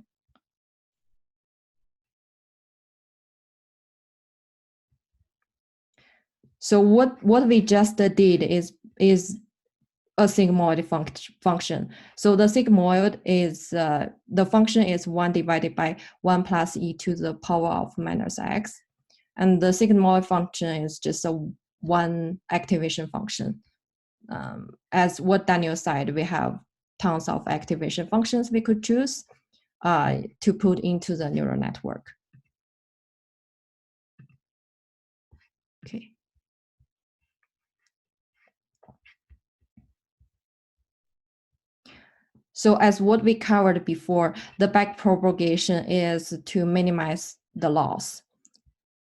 So what we just did is a sigmoid function. So the sigmoid is the function is 1 divided by 1 plus e to the power of minus x. And the sigmoid function is just a one activation function. As what Daniel said, we have tons of activation functions we could choose to put into the neural network. Okay. So as what we covered before, the back propagation is to minimize the loss.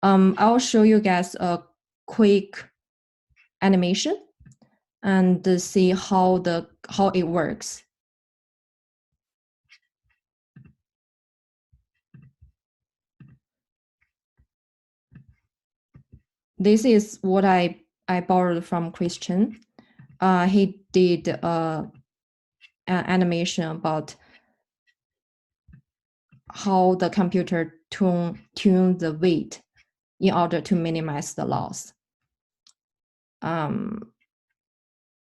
I'll show you guys a quick animation and see how it works. This is what I borrowed from Christian. He did an animation about how the computer tune the weight in order to minimize the loss.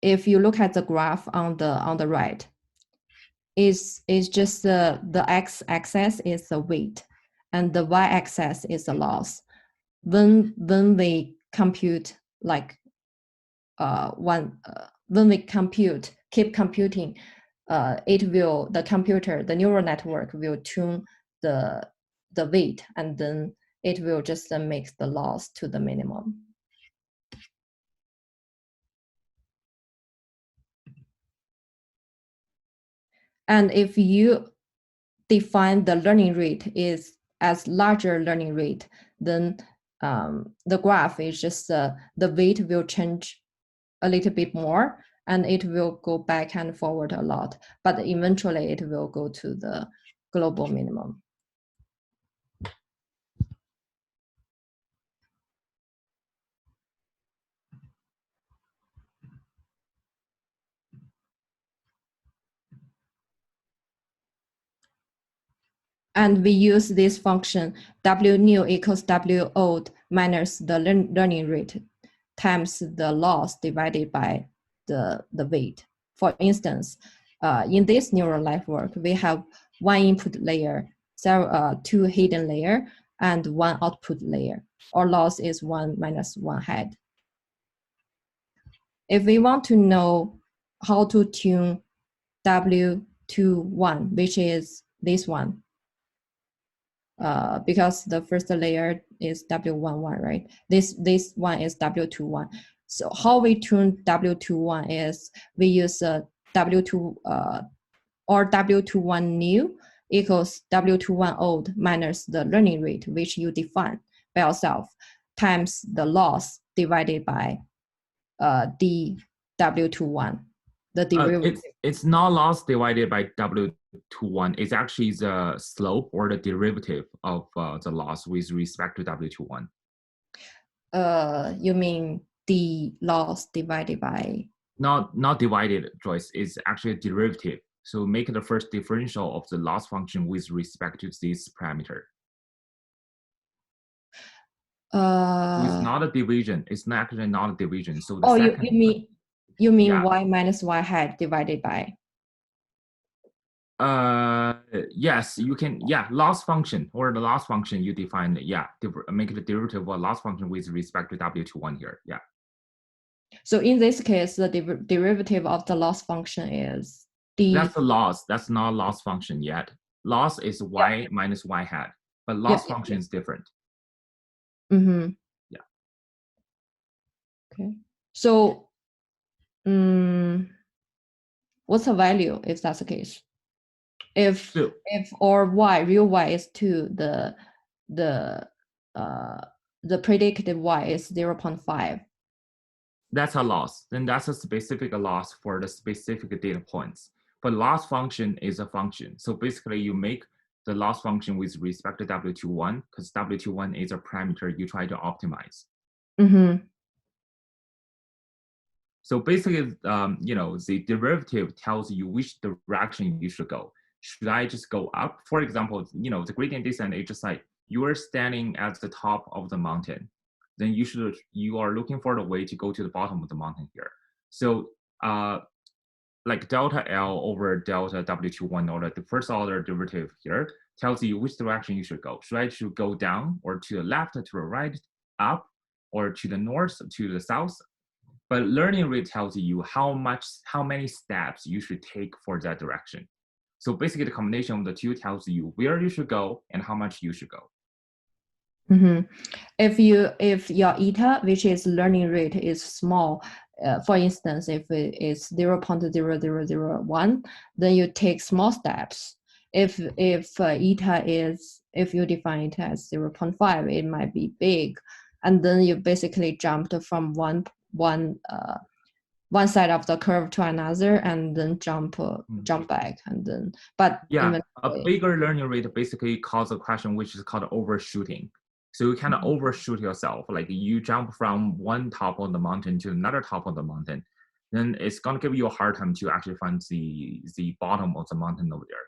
If you look at the graph on the right, is just the x-axis is the weight, and the y-axis is the loss. When we compute like when we keep computing, the neural network will tune the weight, and then it will just make the loss to the minimum. And if you define the learning rate is as larger learning rate, then the graph is just the weight will change a little bit more, and it will go back and forward a lot, but eventually it will go to the global minimum. And we use this function W new equals W old minus the learning rate times the loss divided by the weight. For instance, in this neural network, we have one input layer, two hidden layer, and one output layer. Our loss is 1 minus 1 head. If we want to know how to tune W to 1, which is this one, because the first layer is W11, right? This one is W21. So how we tune W21 is we use W2 or W21 new equals W21 old minus the learning rate, which you define by yourself, times the loss divided by the W21, the derivative. It's not loss divided by W21. It's actually the slope or the derivative of the loss with respect to W21. You mean the loss divided by? Not divided, Joyce. It's actually a derivative. So make the first differential of the loss function with respect to this parameter. It's not a division. It's actually not a division. So the second, you mean yeah. Y minus Y hat divided by? Yes, you can. Yeah, loss function or the loss function you define. Yeah, make the derivative of loss function with respect to W21 here. Yeah. So in this case, the derivative of the loss function is d. That's the loss. That's not loss function yet. Loss is y minus y hat, but loss function is different. Mm-hmm. Yeah. Okay. So, what's the value if that's the case? If or y, real y is 2, the predicted y is 0.5. That's a loss. Then that's a specific loss for the specific data points. But loss function is a function. So basically you make the loss function with respect to W21, because W21 is a parameter you try to optimize. Mm-hmm. So basically, the derivative tells you which direction you should go. Should I just go up? For example, the gradient descent is just like you are standing at the top of the mountain. Then you are looking for the way to go to the bottom of the mountain here. So like delta L over delta W21, or the first order derivative here tells you which direction you should go. Should I go down, or to the left, to the right, up, or to the north, to the south? But learning rate tells you how many steps you should take for that direction. So basically the combination of the two tells you where you should go and how much you should go. Mm-hmm. If your eta, which is learning rate, is small, for instance, if it is 0.0001, then you take small steps. If eta is, if you define it as 0.5, it might be big, and then you basically jumped from one side of the curve to another, and then jump back, and then a bigger learning rate basically causes a question which is called overshooting. So you kind of overshoot yourself, like you jump from one top of the mountain to another top of the mountain, then it's going to give you a hard time to actually find the bottom of the mountain over there.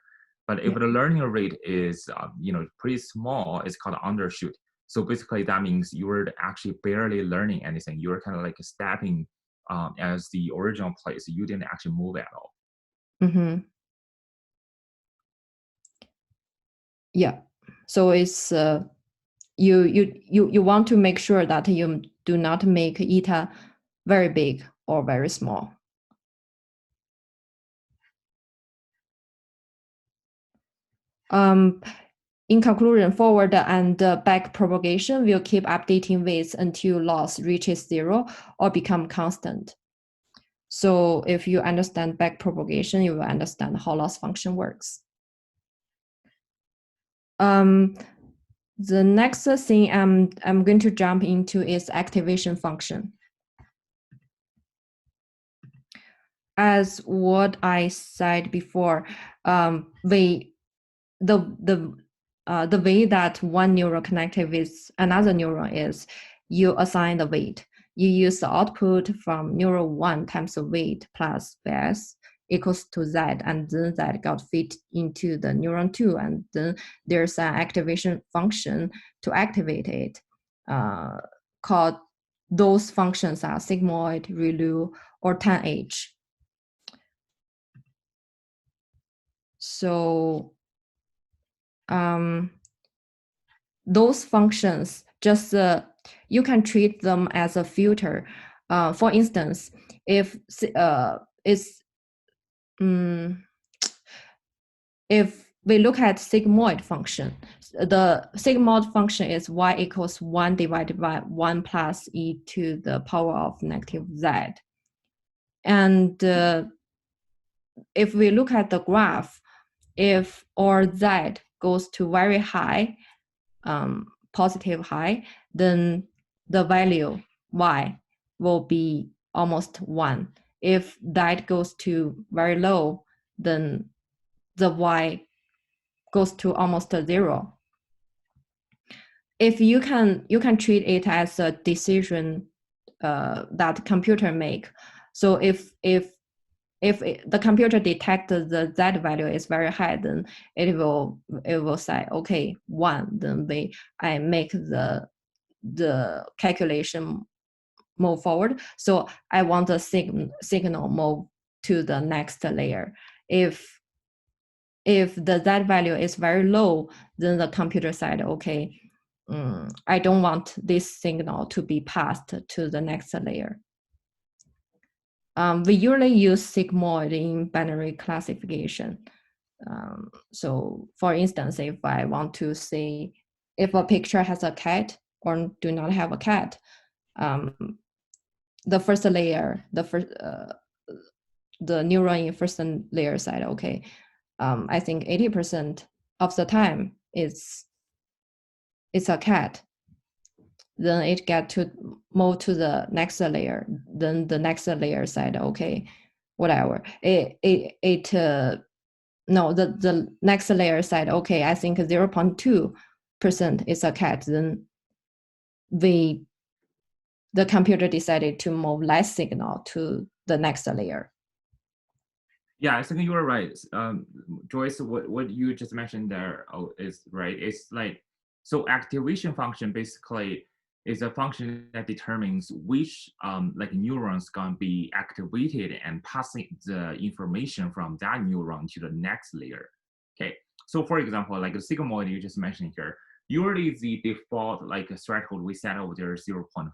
But if the learning rate is pretty small, it's called undershoot. So basically that means you're actually barely learning anything. You're kind of like stepping as the original place. You didn't actually move at all. Mm-hmm. Yeah. So it's you want to make sure that you do not make eta very big or very small. In conclusion, forward and back propagation will keep updating weights until loss reaches 0 or become constant. So if you understand back propagation, you will understand how loss function works. The next thing I'm going to jump into is activation function. As what I said before, the way that one neuron connected with another neuron is you assign the weight. You use the output from neuron 1 times the weight plus base equals to z, and then that got fit into the neuron 2, and then there's an activation function to activate it, called, those functions are sigmoid, Relu, or tanh. So those functions, just you can treat them as a filter. For instance, if if we look at sigmoid function, the sigmoid function is y equals 1 divided by 1 plus e to the power of negative z. And if we look at the graph, if our z goes to very high, positive high, then the value y will be almost 1. If that goes to very low, then the y goes to almost 0. If you can treat it as a decision that computer make. So if the computer detects the z value is very high, then it will say, okay, 1. Then I make the calculation move forward. So I want the signal move to the next layer. If the z value is very low, then the computer said, okay, I don't want this signal to be passed to the next layer. We usually use sigmoid in binary classification. So for instance, if I want to say if a picture has a cat or do not have a cat, the first layer, the neuron in first layer side, okay, I think 80% of the time it's a cat. Then it get to move to the next layer. Then the next layer side, okay, whatever. No, the next layer side, okay, I think 0.2% is a cat. Then the computer decided to move less signal to the next layer. Yeah, I think you were right. Joyce, what you just mentioned there is right. It's like, so activation function basically is a function that determines which like neurons gonna be activated and passing the information from that neuron to the next layer. Okay, so for example, like the sigmoid you just mentioned here, usually the default like threshold we set over there is 0.5.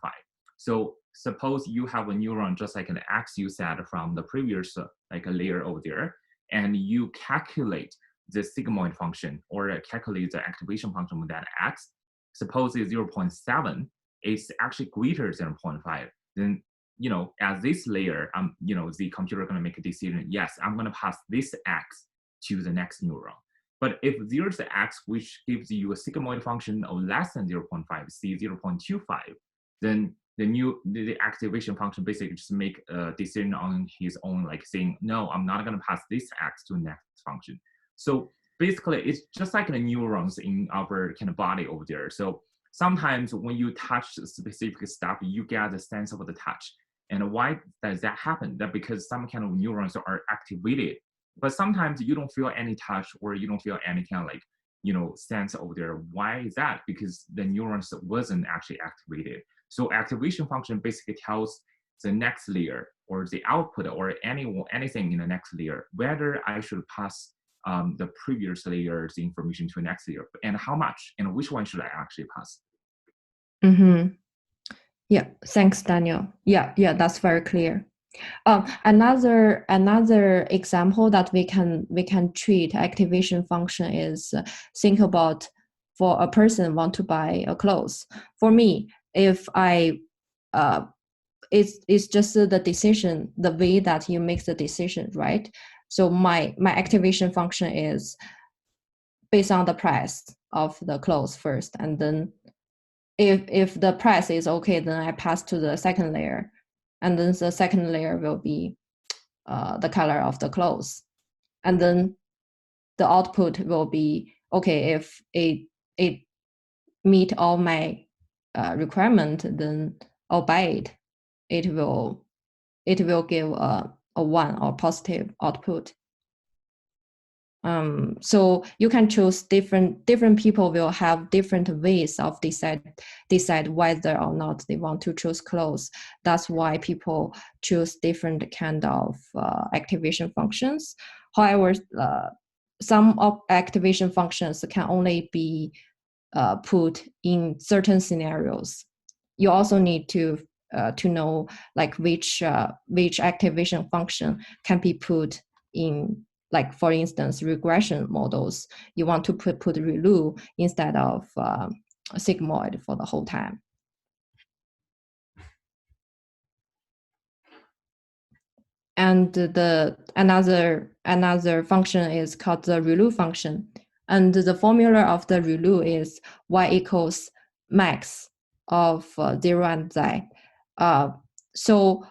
So suppose you have a neuron just like an X you set from the previous like a layer over there, and you calculate the sigmoid function or calculate the activation function with that X. Suppose it's 0.7, it's actually greater than 0.5. Then, you know, at this layer, you know, the computer gonna make a decision. Yes, I'm gonna pass this X to the next neuron. But if there's an X which gives you a sigmoid function of less than 0.5, say 0.25, then the activation function basically just make a decision on his own, like saying, no, I'm not gonna pass this X to the next function. So basically it's just like the neurons in our kind of body over there. So sometimes when you touch specific stuff, you get the sense of the touch. And why does that happen? That because some kind of neurons are activated, but sometimes you don't feel any touch or you don't feel any kind of like, you know, sense over there. Why is that? Because the neurons wasn't actually activated. So activation function basically tells the next layer or the output or anything in the next layer whether I should pass the previous layer's information to the next layer and how much and which one should I actually pass. Mm-hmm. Yeah, thanks, Daniel. Yeah, that's very clear. Another example that we can treat activation function is think about for a person want to buy a clothes. For me, if I it's just the decision, the way that you make the decision, right? So my activation function is based on the price of the clothes first, and then if the price is okay, then I pass to the second layer, and then the second layer will be the color of the clothes, and then the output will be okay. If it meet all my requirement, then I'll buy it. It will give a 1 or positive output. So you can choose different people will have different ways of decide whether or not they want to choose clothes. That's why people choose different kind of activation functions. However, some of activation functions can only be put in certain scenarios. You also need to know like which activation function can be put in, like for instance regression models. You want to put Relu instead of sigmoid for the whole time. And the another function is called the Relu function, and the formula of the Relu is y equals max of 0 and z. So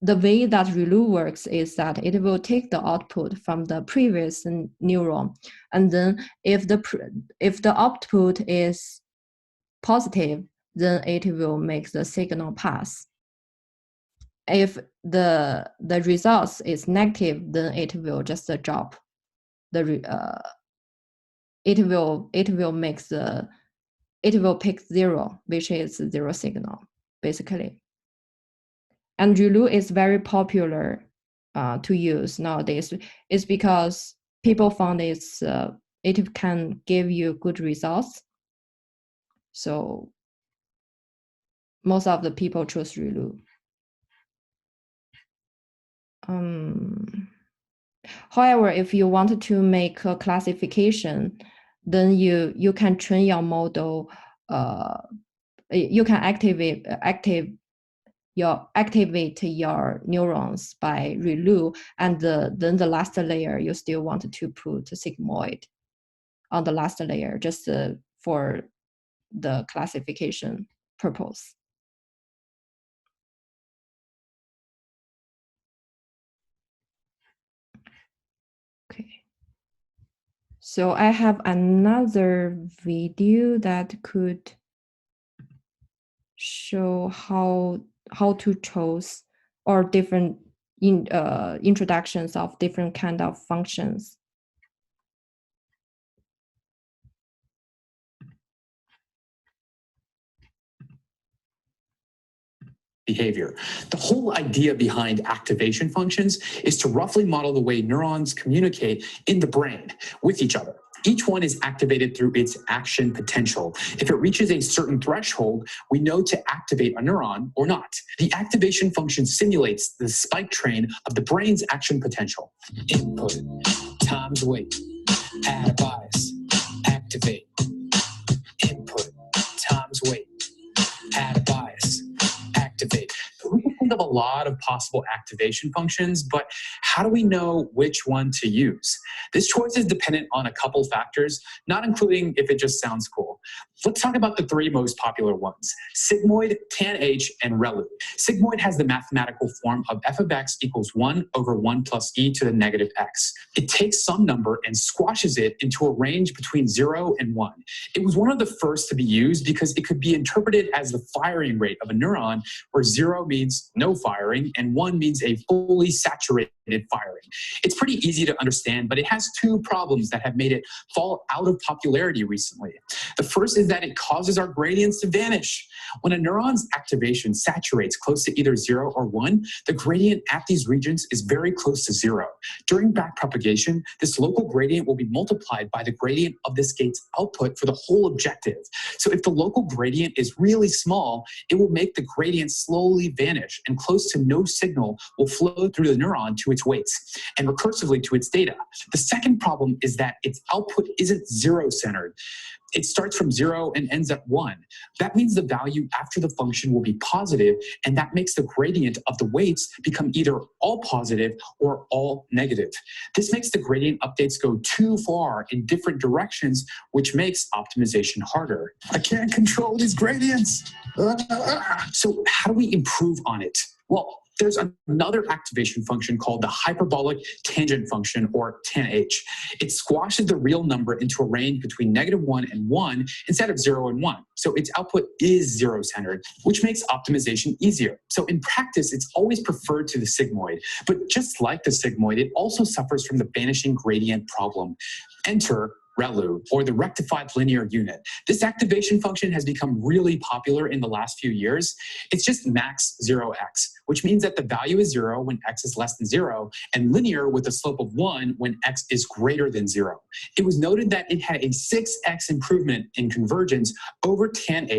the way that Relu works is that it will take the output from the previous neuron, and then if the output is positive, then it will make the signal pass. If the results is negative, then it will just drop. It will pick 0, which is 0 signal basically. And Relu is very popular to use nowadays. It's because people found it can give you good results. So most of the people choose Relu. However, if you wanted to make a classification, then you can train your model. You can activate your neurons by Relu, and then the last layer you still want to put sigmoid on the last layer just for the classification purpose. Okay. So I have another video that could show how to choose or different introductions of different kind of functions. Behavior. The whole idea behind activation functions is to roughly model the way neurons communicate in the brain with each other. Each one is activated through its action potential. If it reaches a certain threshold, we know to activate a neuron or not. The activation function simulates the spike train of the brain's action potential. Input times weight, add a bias, activate. Input times weight, add a bias, activate. We can think of a lot of possible activation functions, but how do we know which one to use? This choice is dependent on a couple factors, not including if it just sounds cool. Let's talk about the three most popular ones: sigmoid, tanh, and Relu. Sigmoid has the mathematical form of f of x equals 1 over 1 plus e to the negative x. It takes some number and squashes it into a range between 0 and 1. It was one of the first to be used because it could be interpreted as the firing rate of a neuron, where 0 means no firing and 1 means a fully saturated firing. It's pretty easy to understand, but it has two problems that have made it fall out of popularity recently. The first is that it causes our gradients to vanish. When a neuron's activation saturates close to either 0 or 1, the gradient at these regions is very close to 0. During backpropagation, this local gradient will be multiplied by the gradient of this gate's output for the whole objective. So if the local gradient is really small, it will make the gradient slowly vanish, and close to no signal will flow through the neuron to its weights and recursively to its data. The second problem is that its output isn't zero-centered. It starts from 0 and ends at 1. That means the value after the function will be positive, and that makes the gradient of the weights become either all positive or all negative. This makes the gradient updates go too far in different directions, which makes optimization harder. I can't control these gradients. So how do we improve on it? Well, there's another activation function called the hyperbolic tangent function, or tanh. It squashes the real number into a range between -1 and 1 instead of 0 and 1. So its output is zero-centered, which makes optimization easier. So in practice, it's always preferred to the sigmoid. But just like the sigmoid, it also suffers from the vanishing gradient problem. Enter Relu, or the rectified linear unit. This activation function has become really popular in the last few years. It's just max 0x, which means that the value is 0 when x is less than 0, and linear with a slope of 1 when x is greater than 0. It was noted that it had a 6x improvement in convergence over tanh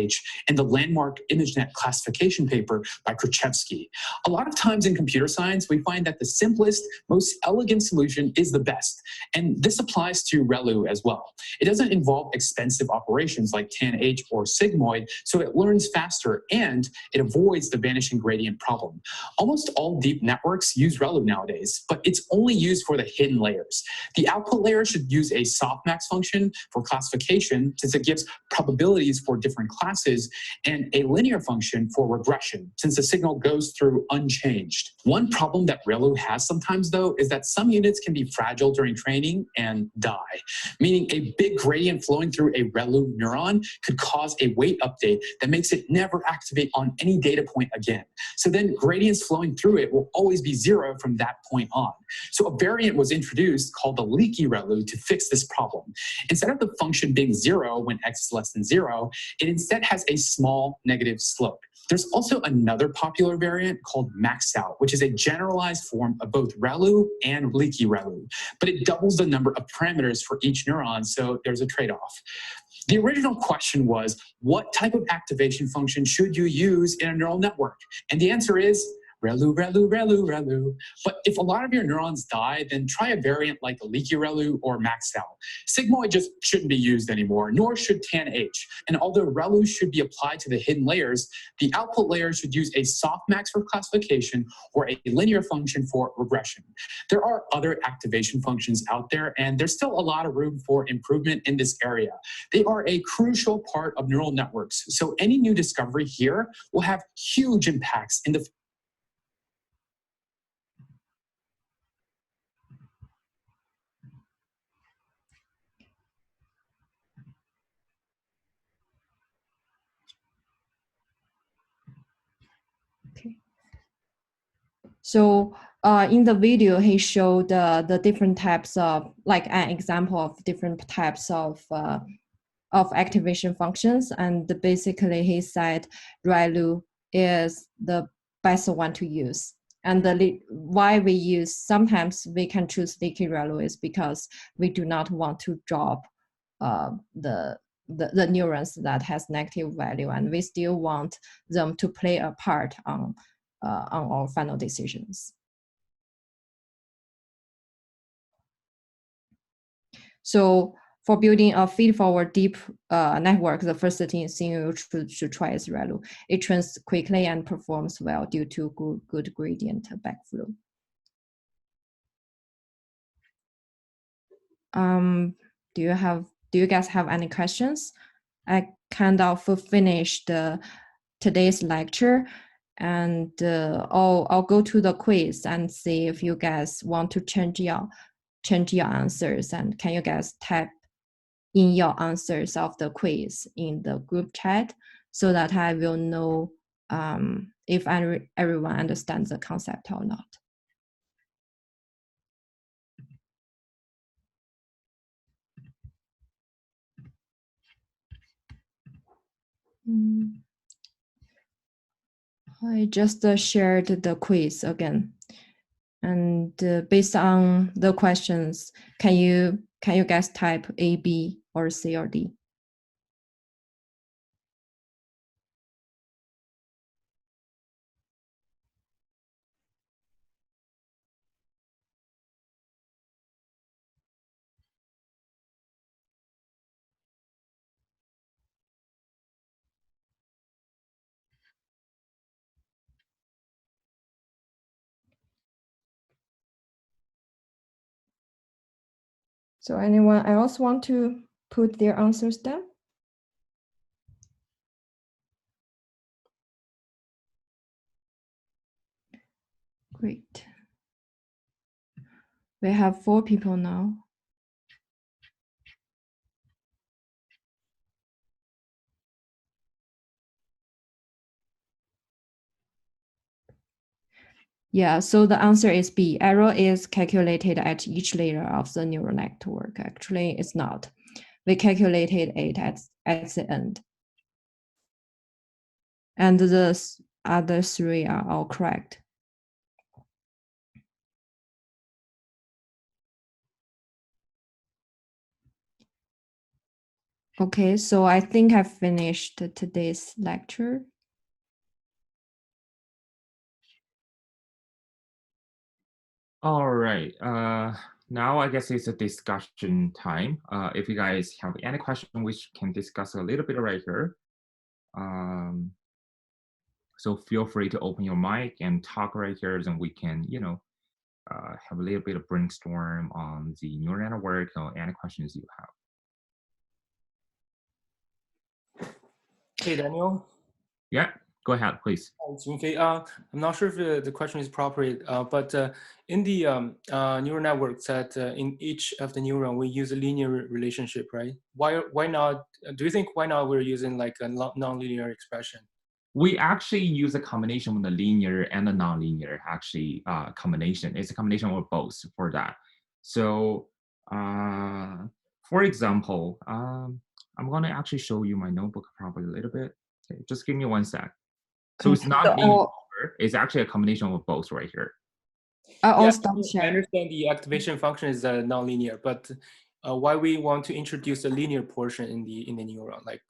in the landmark ImageNet classification paper by Krzyzewski. A lot of times in computer science, we find that the simplest, most elegant solution is the best, and this applies to Relu as well. It doesn't involve expensive operations like tanh or sigmoid, so it learns faster and it avoids the vanishing gradient problem. Almost all deep networks use Relu nowadays, but it's only used for the hidden layers. The output layer should use a softmax function for classification, since it gives probabilities for different classes, and a linear function for regression, since the signal goes through unchanged. One problem that Relu has sometimes, though, is that some units can be fragile during training and die, meaning a big gradient flowing through a Relu neuron could cause a weight update that makes it never activate on any data point again. So then gradients flowing through it will always be 0 from that point on. So a variant was introduced called the Leaky Relu to fix this problem. Instead of the function being 0 when x is less than 0, it instead has a small negative slope. There's also another popular variant called max out, which is a generalized form of both Relu and Leaky Relu, but it doubles the number of parameters for each neuron, so there's a trade-off. The original question was, what type of activation function should you use in a neural network? And the answer is Relu, Relu, Relu, Relu. But if a lot of your neurons die, then try a variant like Leaky Relu or maxed out. Sigmoid just shouldn't be used anymore, nor should TAN-H. And although Relu should be applied to the hidden layers, the output layer should use a softmax for classification or a linear function for regression. There are other activation functions out there, and there's still a lot of room for improvement in this area. They are a crucial part of neural networks, so any new discovery here will have huge impacts in the So in the video, he showed the different types of, like an example of different types of activation functions. And basically he said Relu is the best one to use. And why we use, sometimes we can choose Leaky Relu is because we do not want to drop the neurons that has negative value, and we still want them to play a part on our final decisions. So for building a feed-forward deep network, the first thing you should try is Relu. It trains quickly and performs well due to good gradient backflow. Do you guys have any questions? I kind of finished today's lecture, and I'll go to the quiz and see if you guys want to change your answers, and can you guys type in your answers of the quiz in the group chat so that I will know if everyone understands the concept or not. I just shared the quiz again, and based on the questions, can you guys type A, B, or C, or D? So anyone else want to put their answers down? Great. We have 4 people now. Yeah, so the answer is B. Error is calculated at each layer of the neural network. Actually, it's not. We calculated it at the end. And the other 3 are all correct. Okay, so I think I finished today's lecture. All right. Now I guess it's a discussion time. If you guys have any question, we can discuss a little bit right here. So feel free to open your mic and talk right here, and we can, have a little bit of brainstorm on the neural network or any questions you have. Hey, Daniel. Yeah, go ahead, please. Okay. I'm not sure if the question is appropriate, but in the neural networks that in each of the neuron we use a linear relationship, right? Why not? Do you think why not we're using like a nonlinear expression? We actually use a combination of the linear and the nonlinear combination. It's a combination of both for that. So for example, I'm gonna actually show you my notebook probably a little bit. Okay, just give me 1 sec. So it's not linear, it's actually a combination of both right here. I understand the activation function is nonlinear, but why we want to introduce a linear portion in the neuron? Like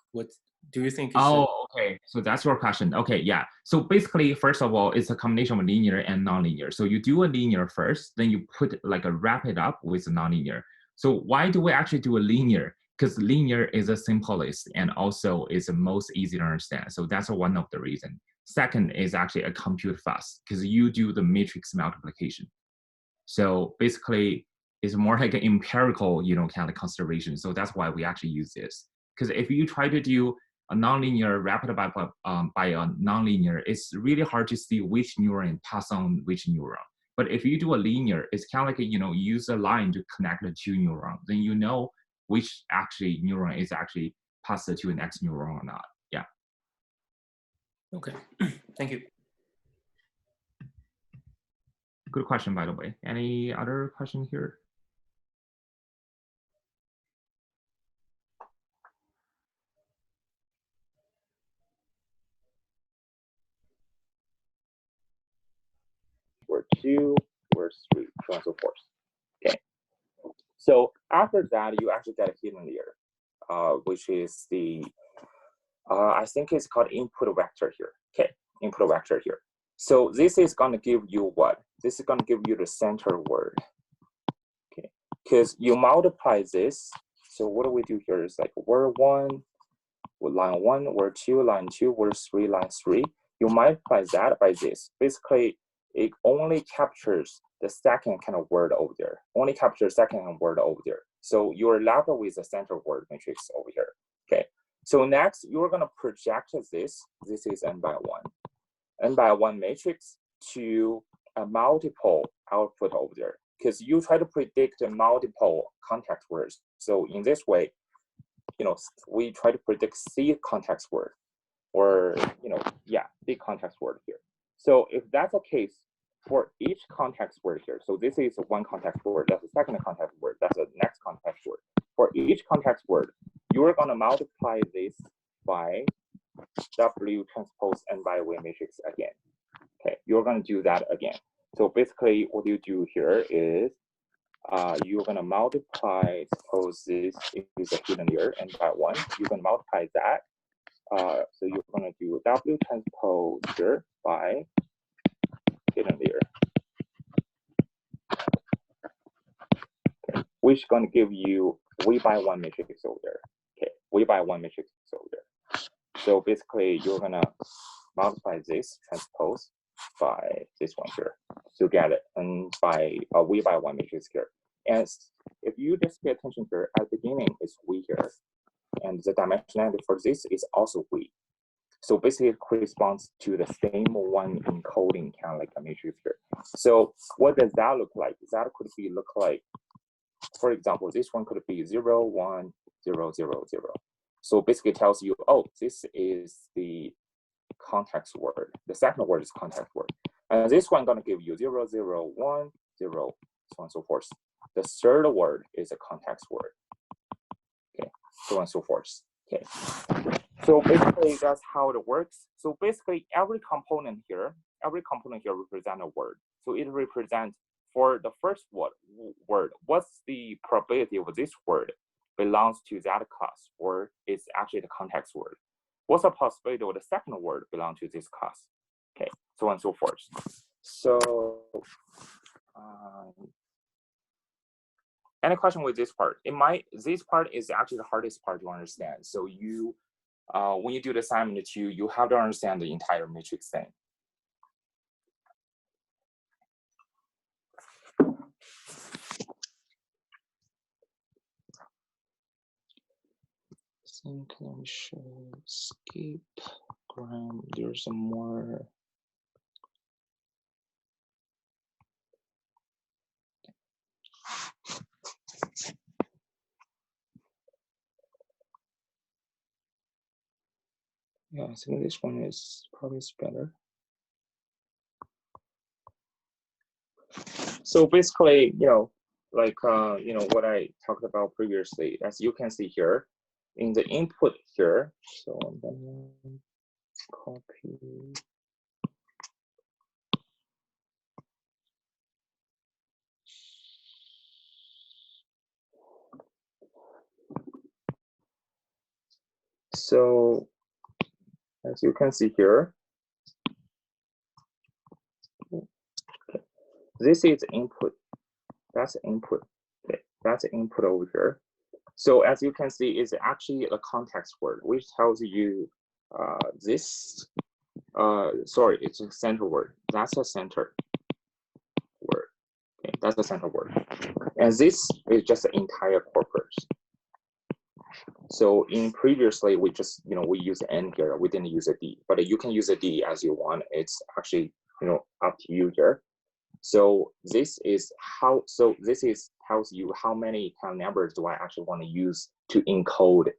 do you think it should? Oh, okay. So that's your question. Okay, yeah. So basically, first of all, it's a combination of linear and nonlinear. So you do a linear first, then you put like a wrap it up with a nonlinear. So why do we actually do a linear? Because linear is the simplest and also is the most easy to understand. So that's one of the reasons. Second is actually a compute fast because you do the matrix multiplication. So basically, it's more like an empirical, kind of consideration. So that's why we actually use this. Because if you try to do a nonlinear rapid by a nonlinear, it's really hard to see which neuron pass on which neuron. But if you do a linear, it's kind of like use a line to connect the two neurons. Then you know which actually neuron is actually passed to the next neuron or not. Yeah. Okay. Thank you. Good question, by the way. Any other question here? Word 2, word 3, so on and so forth. Okay. So after that, you actually get a hidden layer, which is the, I think it's called input vector here. Okay, input vector here. So this is going to give you what? This is going to give you the center word. Okay, because you multiply this. So what do we do here is like word 1, line 1, word 2, line 2, word 3, line 3. You multiply that by this. Basically, it only captures the second kind of word over there. Only captures second kind of word over there. So you're left with the center word matrix over here. Okay. So next, you're going to project this. This is n by 1. N by 1 matrix to a multiple output over there. Because you try to predict multiple context words. So in this way, we try to predict C context word or, big context word here. So if that's the case for each context word here, so this is one context word, that's the second context word, that's the next context word. For each context word, you're going to multiply this by W transpose N by W matrix again. Okay, you're going to do that again. So basically what you do here is you're going to multiply, suppose this is a hidden layer, N by 1. You can multiply that. So you're going to do W transpose here by hidden layer. Okay. Which is going to give you V by 1 matrix over there. Okay, V by 1 matrix over there. So basically, you're going to multiply this transpose by this one here to get it, and by a V by 1 matrix here. And if you just pay attention here, at the beginning it's V here, and the dimensionality for this is also V. So basically, it corresponds to the same one encoding, kind of like a matrix here. So what does that look like? That could be look like, for example, this one could be 0, 1, 0, 0, 0. So basically, it tells you, oh, this is the context word. The second word is context word. And this one going to give you 0, 0, 1, 0, so on and so forth. The third word is a context word. Okay, so on and so forth. Okay. So basically, that's how it works. So basically, every component here represents a word. So it represents, for the first word, what's the probability of this word belongs to that class, or it's actually the context word? What's the possibility of the second word belong to this class? Okay, so on and so forth. So, any question with this part? This part is actually the hardest part to understand. So you, when you do the assignment 2, you have to understand the entire matrix thing. I think let me show skip gram. There's some more. Yeah, I think this one is probably better. So basically, like what I talked about previously, as you can see here, in the input here. So I'm gonna copy. So As you can see here, this is input. That's input. Okay, that's input over here. So as you can see, it's actually a context word, which tells you this. Sorry, it's a center word. That's a center word. Okay, that's a center word. And this is just the entire corpus. So in previously, we just, we use N here. We didn't use a D, but you can use a D as you want. It's actually, up to you here. So this is how, this is tells you how many kind of numbers do I actually want to use to encode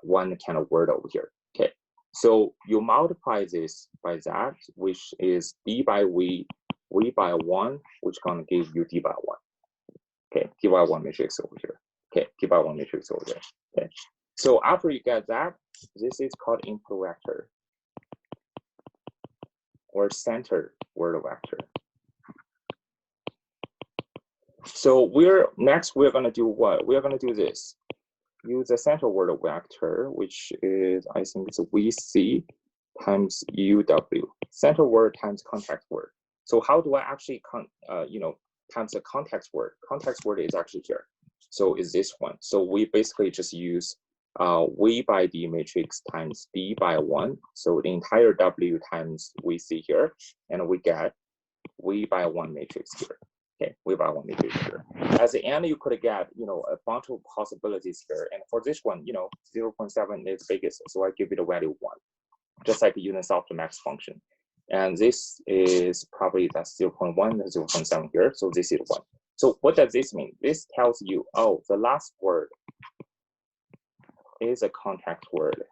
one kind of word over here. Okay, so you multiply this by that, which is D by V by 1, which is going to give you D by 1. Okay, D by 1 matrix over here. Okay, D by 1 matrix over there. Okay, so after you get that, this is called input vector or center word vector. So we're going to do what? We're going to do this. Use the center word vector, which is, I think it's VC times UW. Center word times context word. So how do I actually, times the context word? Context word is actually here. So is this one. So we basically just use V by D matrix times D by 1. So the entire W times VC here, and we get V by 1 matrix here. Okay, V by 1 matrix here. At the end, you could get, a bunch of possibilities here. And for this one, 0.7 is biggest. So I give it a value 1, just like using Softmax function. And this is probably that's 0.1, 0.7 here. So this is 1. So what does this mean? This tells you, oh, the last word is a context word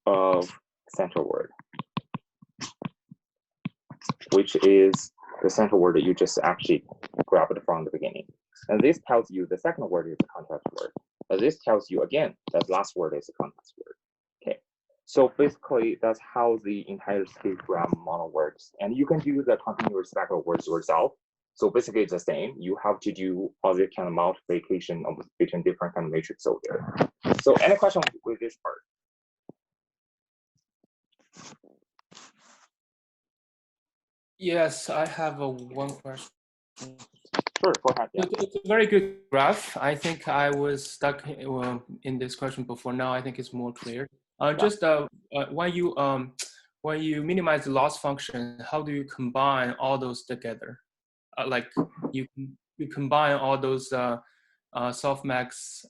of center word, which is the center word that you just actually grabbed from the beginning. And this tells you the second word is a context word. But this tells you again, that last word is a context word. Okay. So basically that's how the entire scapegram model works. And you can do the continuous stack of words yourself. So basically it's the same. You have to do all the kind of multiplication of between different kind of matrix over there. So any question with this part? Yes, I have one question. Sure, go ahead. Yeah. It's a very good graph. I think I was stuck in this question before. Now I think it's more clear. Just when you minimize the loss function, how do you combine all those together? Like you combine all those softmax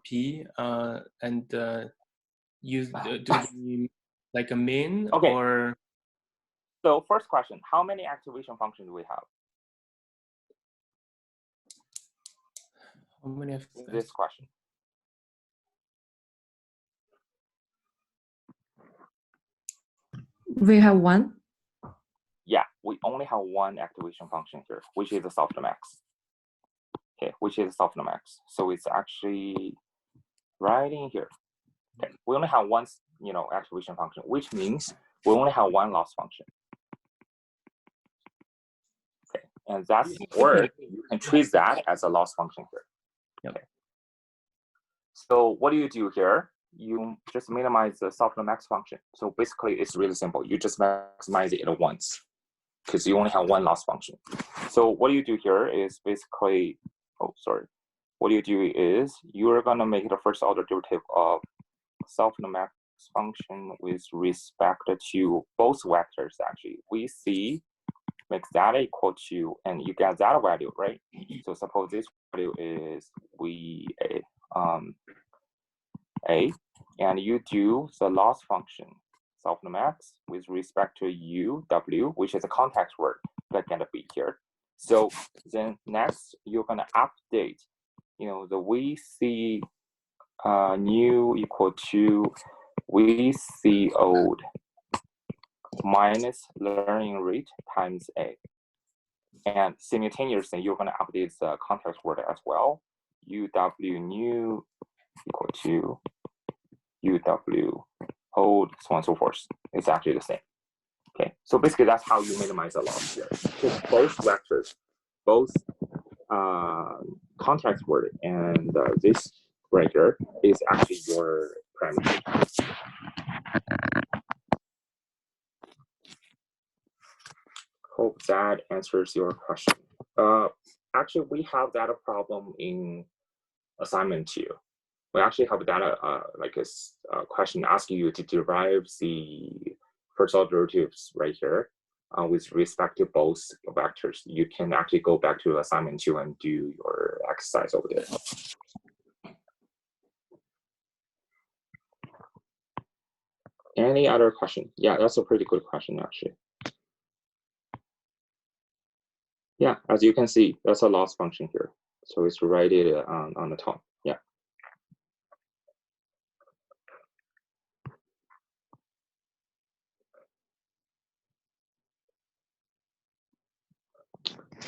p and use do like a min Okay. or. So first question, how many activation functions do we have? How many This question. We have one. Yeah, we only have one activation function here, which is the Softmax. Okay, which is Softmax. So it's actually right in here. Okay, we only have one, activation function, which means we only have one loss function. Okay, and that's where you can treat that as a loss function here. Okay. So what do you do here? You just minimize the Softmax function. So basically, it's really simple. You just maximize it at once because you only have one loss function. So what you do here is basically, what you do is you're gonna make the first order derivative of Softmax function with respect to both vectors. Actually, we see makes that equal to, and you get that value, right? So suppose this value is A, and you do the loss function Softmax with respect to U, W, which is a context word that's gonna be here. So then next you're gonna update, the VC new equal to VC old minus learning rate times A. And simultaneously, you're gonna update the context word as well. UW new equal to UW old, so on and so forth. It's actually the same. Okay, so basically that's how you minimize the loss here. Because both vectors, both context word and this right here is actually your parameters. Hope that answers your question. Actually, we have that problem in assignment 2. We actually have that like a question asking you to derive the first order derivatives right here with respect to both vectors. You can actually go back to assignment 2 and do your exercise over there. Any other question? Yeah, that's a pretty good question, actually. Yeah, as you can see, that's a loss function here. So it's rated on the top. Yeah.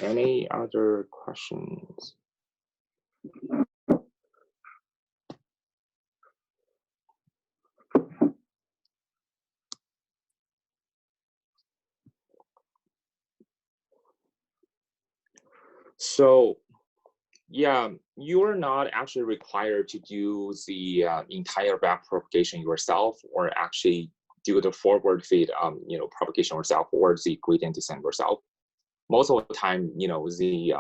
Any other questions? So yeah, you are not actually required to do the entire back propagation yourself, or actually do the forward feed propagation yourself, or the gradient descent yourself. Most of the time, the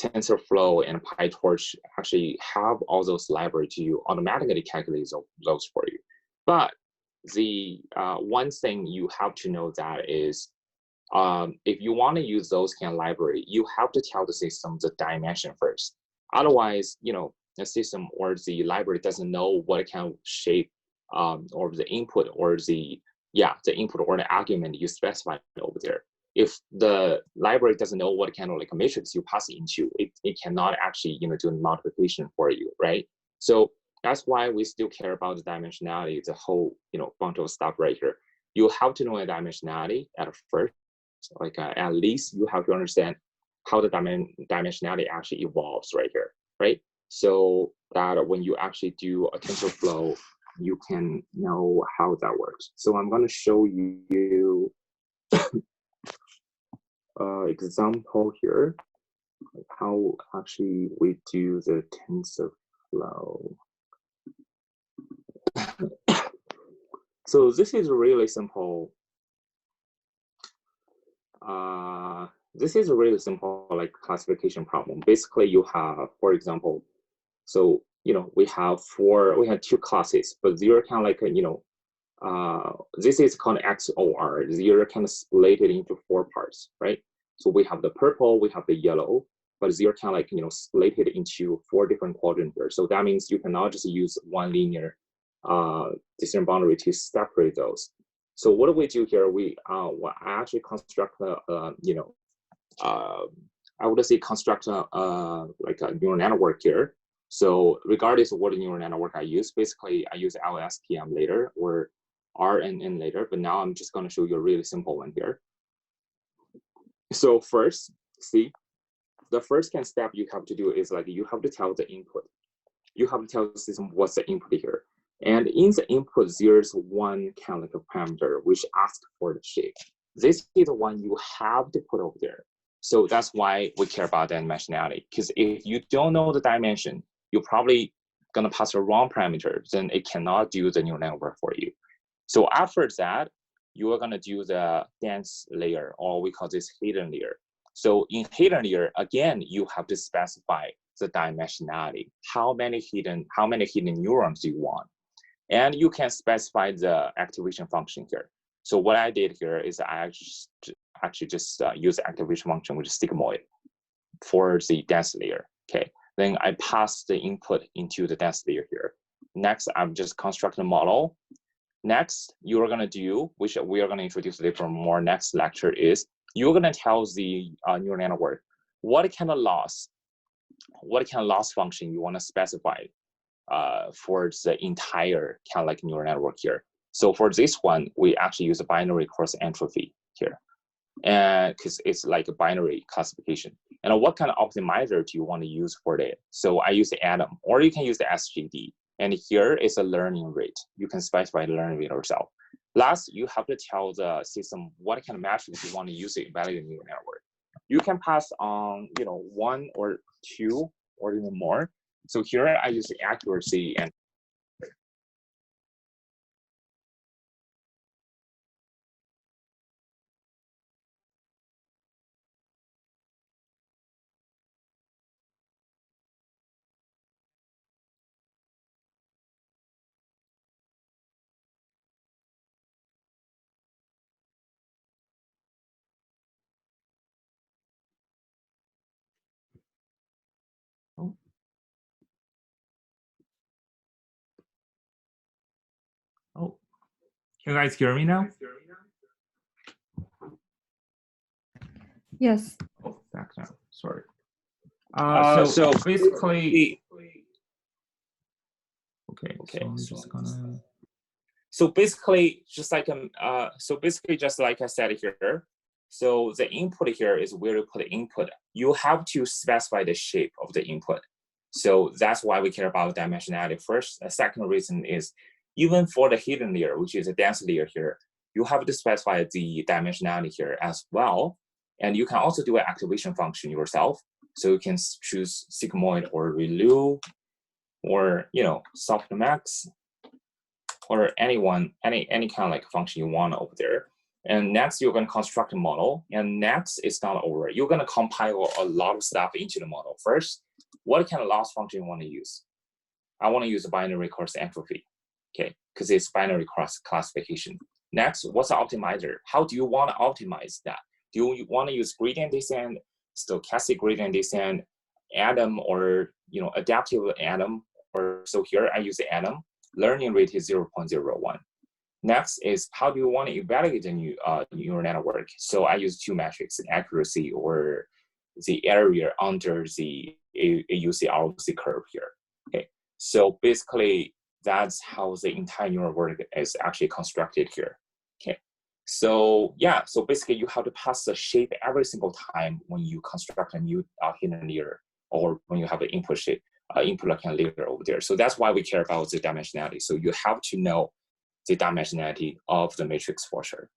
TensorFlow and PyTorch actually have all those libraries to automatically calculate those for you. But the one thing you have to know that is, if you want to use those kind of library, you have to tell the system the dimension first. Otherwise, the system or the library doesn't know what kind of shape or the input or the input or the argument you specify over there. If the library doesn't know what kind of like a matrix you pass into, it cannot actually do multiplication for you, right? So that's why we still care about the dimensionality, the whole bunch of stuff right here. You have to know the dimensionality at first. Like at least you have to understand how the dimensionality actually evolves right here, right? So that when you actually do a TensorFlow, you can know how that works. So I'm going to show you example here, like how actually we do the TensorFlow. So this is really simple. This is a really simple like classification problem. Basically, you have, for example, so we have 2 classes, but they're kind of like this is called XOR. They're kind of split it into 4 parts, right? So we have the purple, we have the yellow, but they're kind of like split it into 4 different quadrants here. So that means you cannot just use one linear decision boundary to separate those. So what do we do here? We I actually construct I would say construct like a neural network here. So regardless of what neural network I use, basically I use LSTM later or RNN later, but now I'm just going to show you a really simple one here. So first, see, the first kind of step you have to do is like you have to tell the input. You have to tell the system what's the input here. And in the input, there's one kind of like a parameter which asks for the shape. This is the one you have to put over there. So that's why we care about the dimensionality. Because if you don't know the dimension, you're probably gonna pass the wrong parameter, then it cannot do the neural network for you. So after that, you are gonna do the dense layer, or we call this hidden layer. So in hidden layer, again, you have to specify the dimensionality. How many hidden neurons do you want? And you can specify the activation function here. So what I did here is I actually just use the activation function with sigmoid for the dense layer. Okay, then I pass the input into the dense layer here. Next, I'm just constructing a model. Next, you're gonna do, which we are gonna introduce later more next lecture, is you're gonna tell the neural network what kind of loss function you want to specify for the entire kind of like neural network here. So for this one, we actually use a binary cross entropy here, and because it's like a binary classification. And what kind of optimizer do you want to use for that? So I use the Atom, or you can use the SGD. And here is a learning rate. You can specify the learning rate yourself. Last, you have to tell the system what kind of metrics you want to use to evaluate the neural network. You can pass on, 1 or 2 or even more. So here I use the accuracy and Can you guys hear me now? Yes. Oh, back now. Sorry. So basically, okay. So I'm just gonna. So basically, just like just like I said here. So the input here is where you put the input. You have to specify the shape of the input. So that's why we care about dimensionality first. The second reason is even for the hidden layer, which is a dense layer here, you have to specify the dimensionality here as well. And you can also do an activation function yourself. So you can choose sigmoid or Relu or Softmax or any kind of like function you want over there. And next, you're going to construct a model. And next, it's not over. You're going to compile a lot of stuff into the model. First, what kind of loss function you want to use? I want to use a binary cross entropy, okay, because it's binary cross classification. Next, what's the optimizer? How do you want to optimize that? Do you want to use gradient descent, stochastic gradient descent, atom, or adaptive atom? Or so here I use the atom. Learning rate is 0.01. Next is how do you want to evaluate the neural network? So I use two metrics, accuracy or the area under the AUC-ROC curve here. Okay, so basically that's how the entire neural network is actually constructed here. Okay, so yeah, so basically you have to pass the shape every single time when you construct a new hidden layer or when you have an input shape, input layer over there. So that's why we care about the dimensionality. So you have to know the dimensionality of the matrix for sure.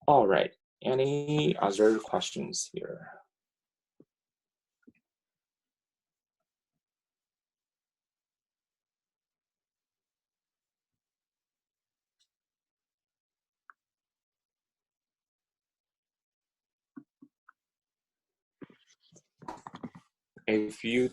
All right, any other questions here? If you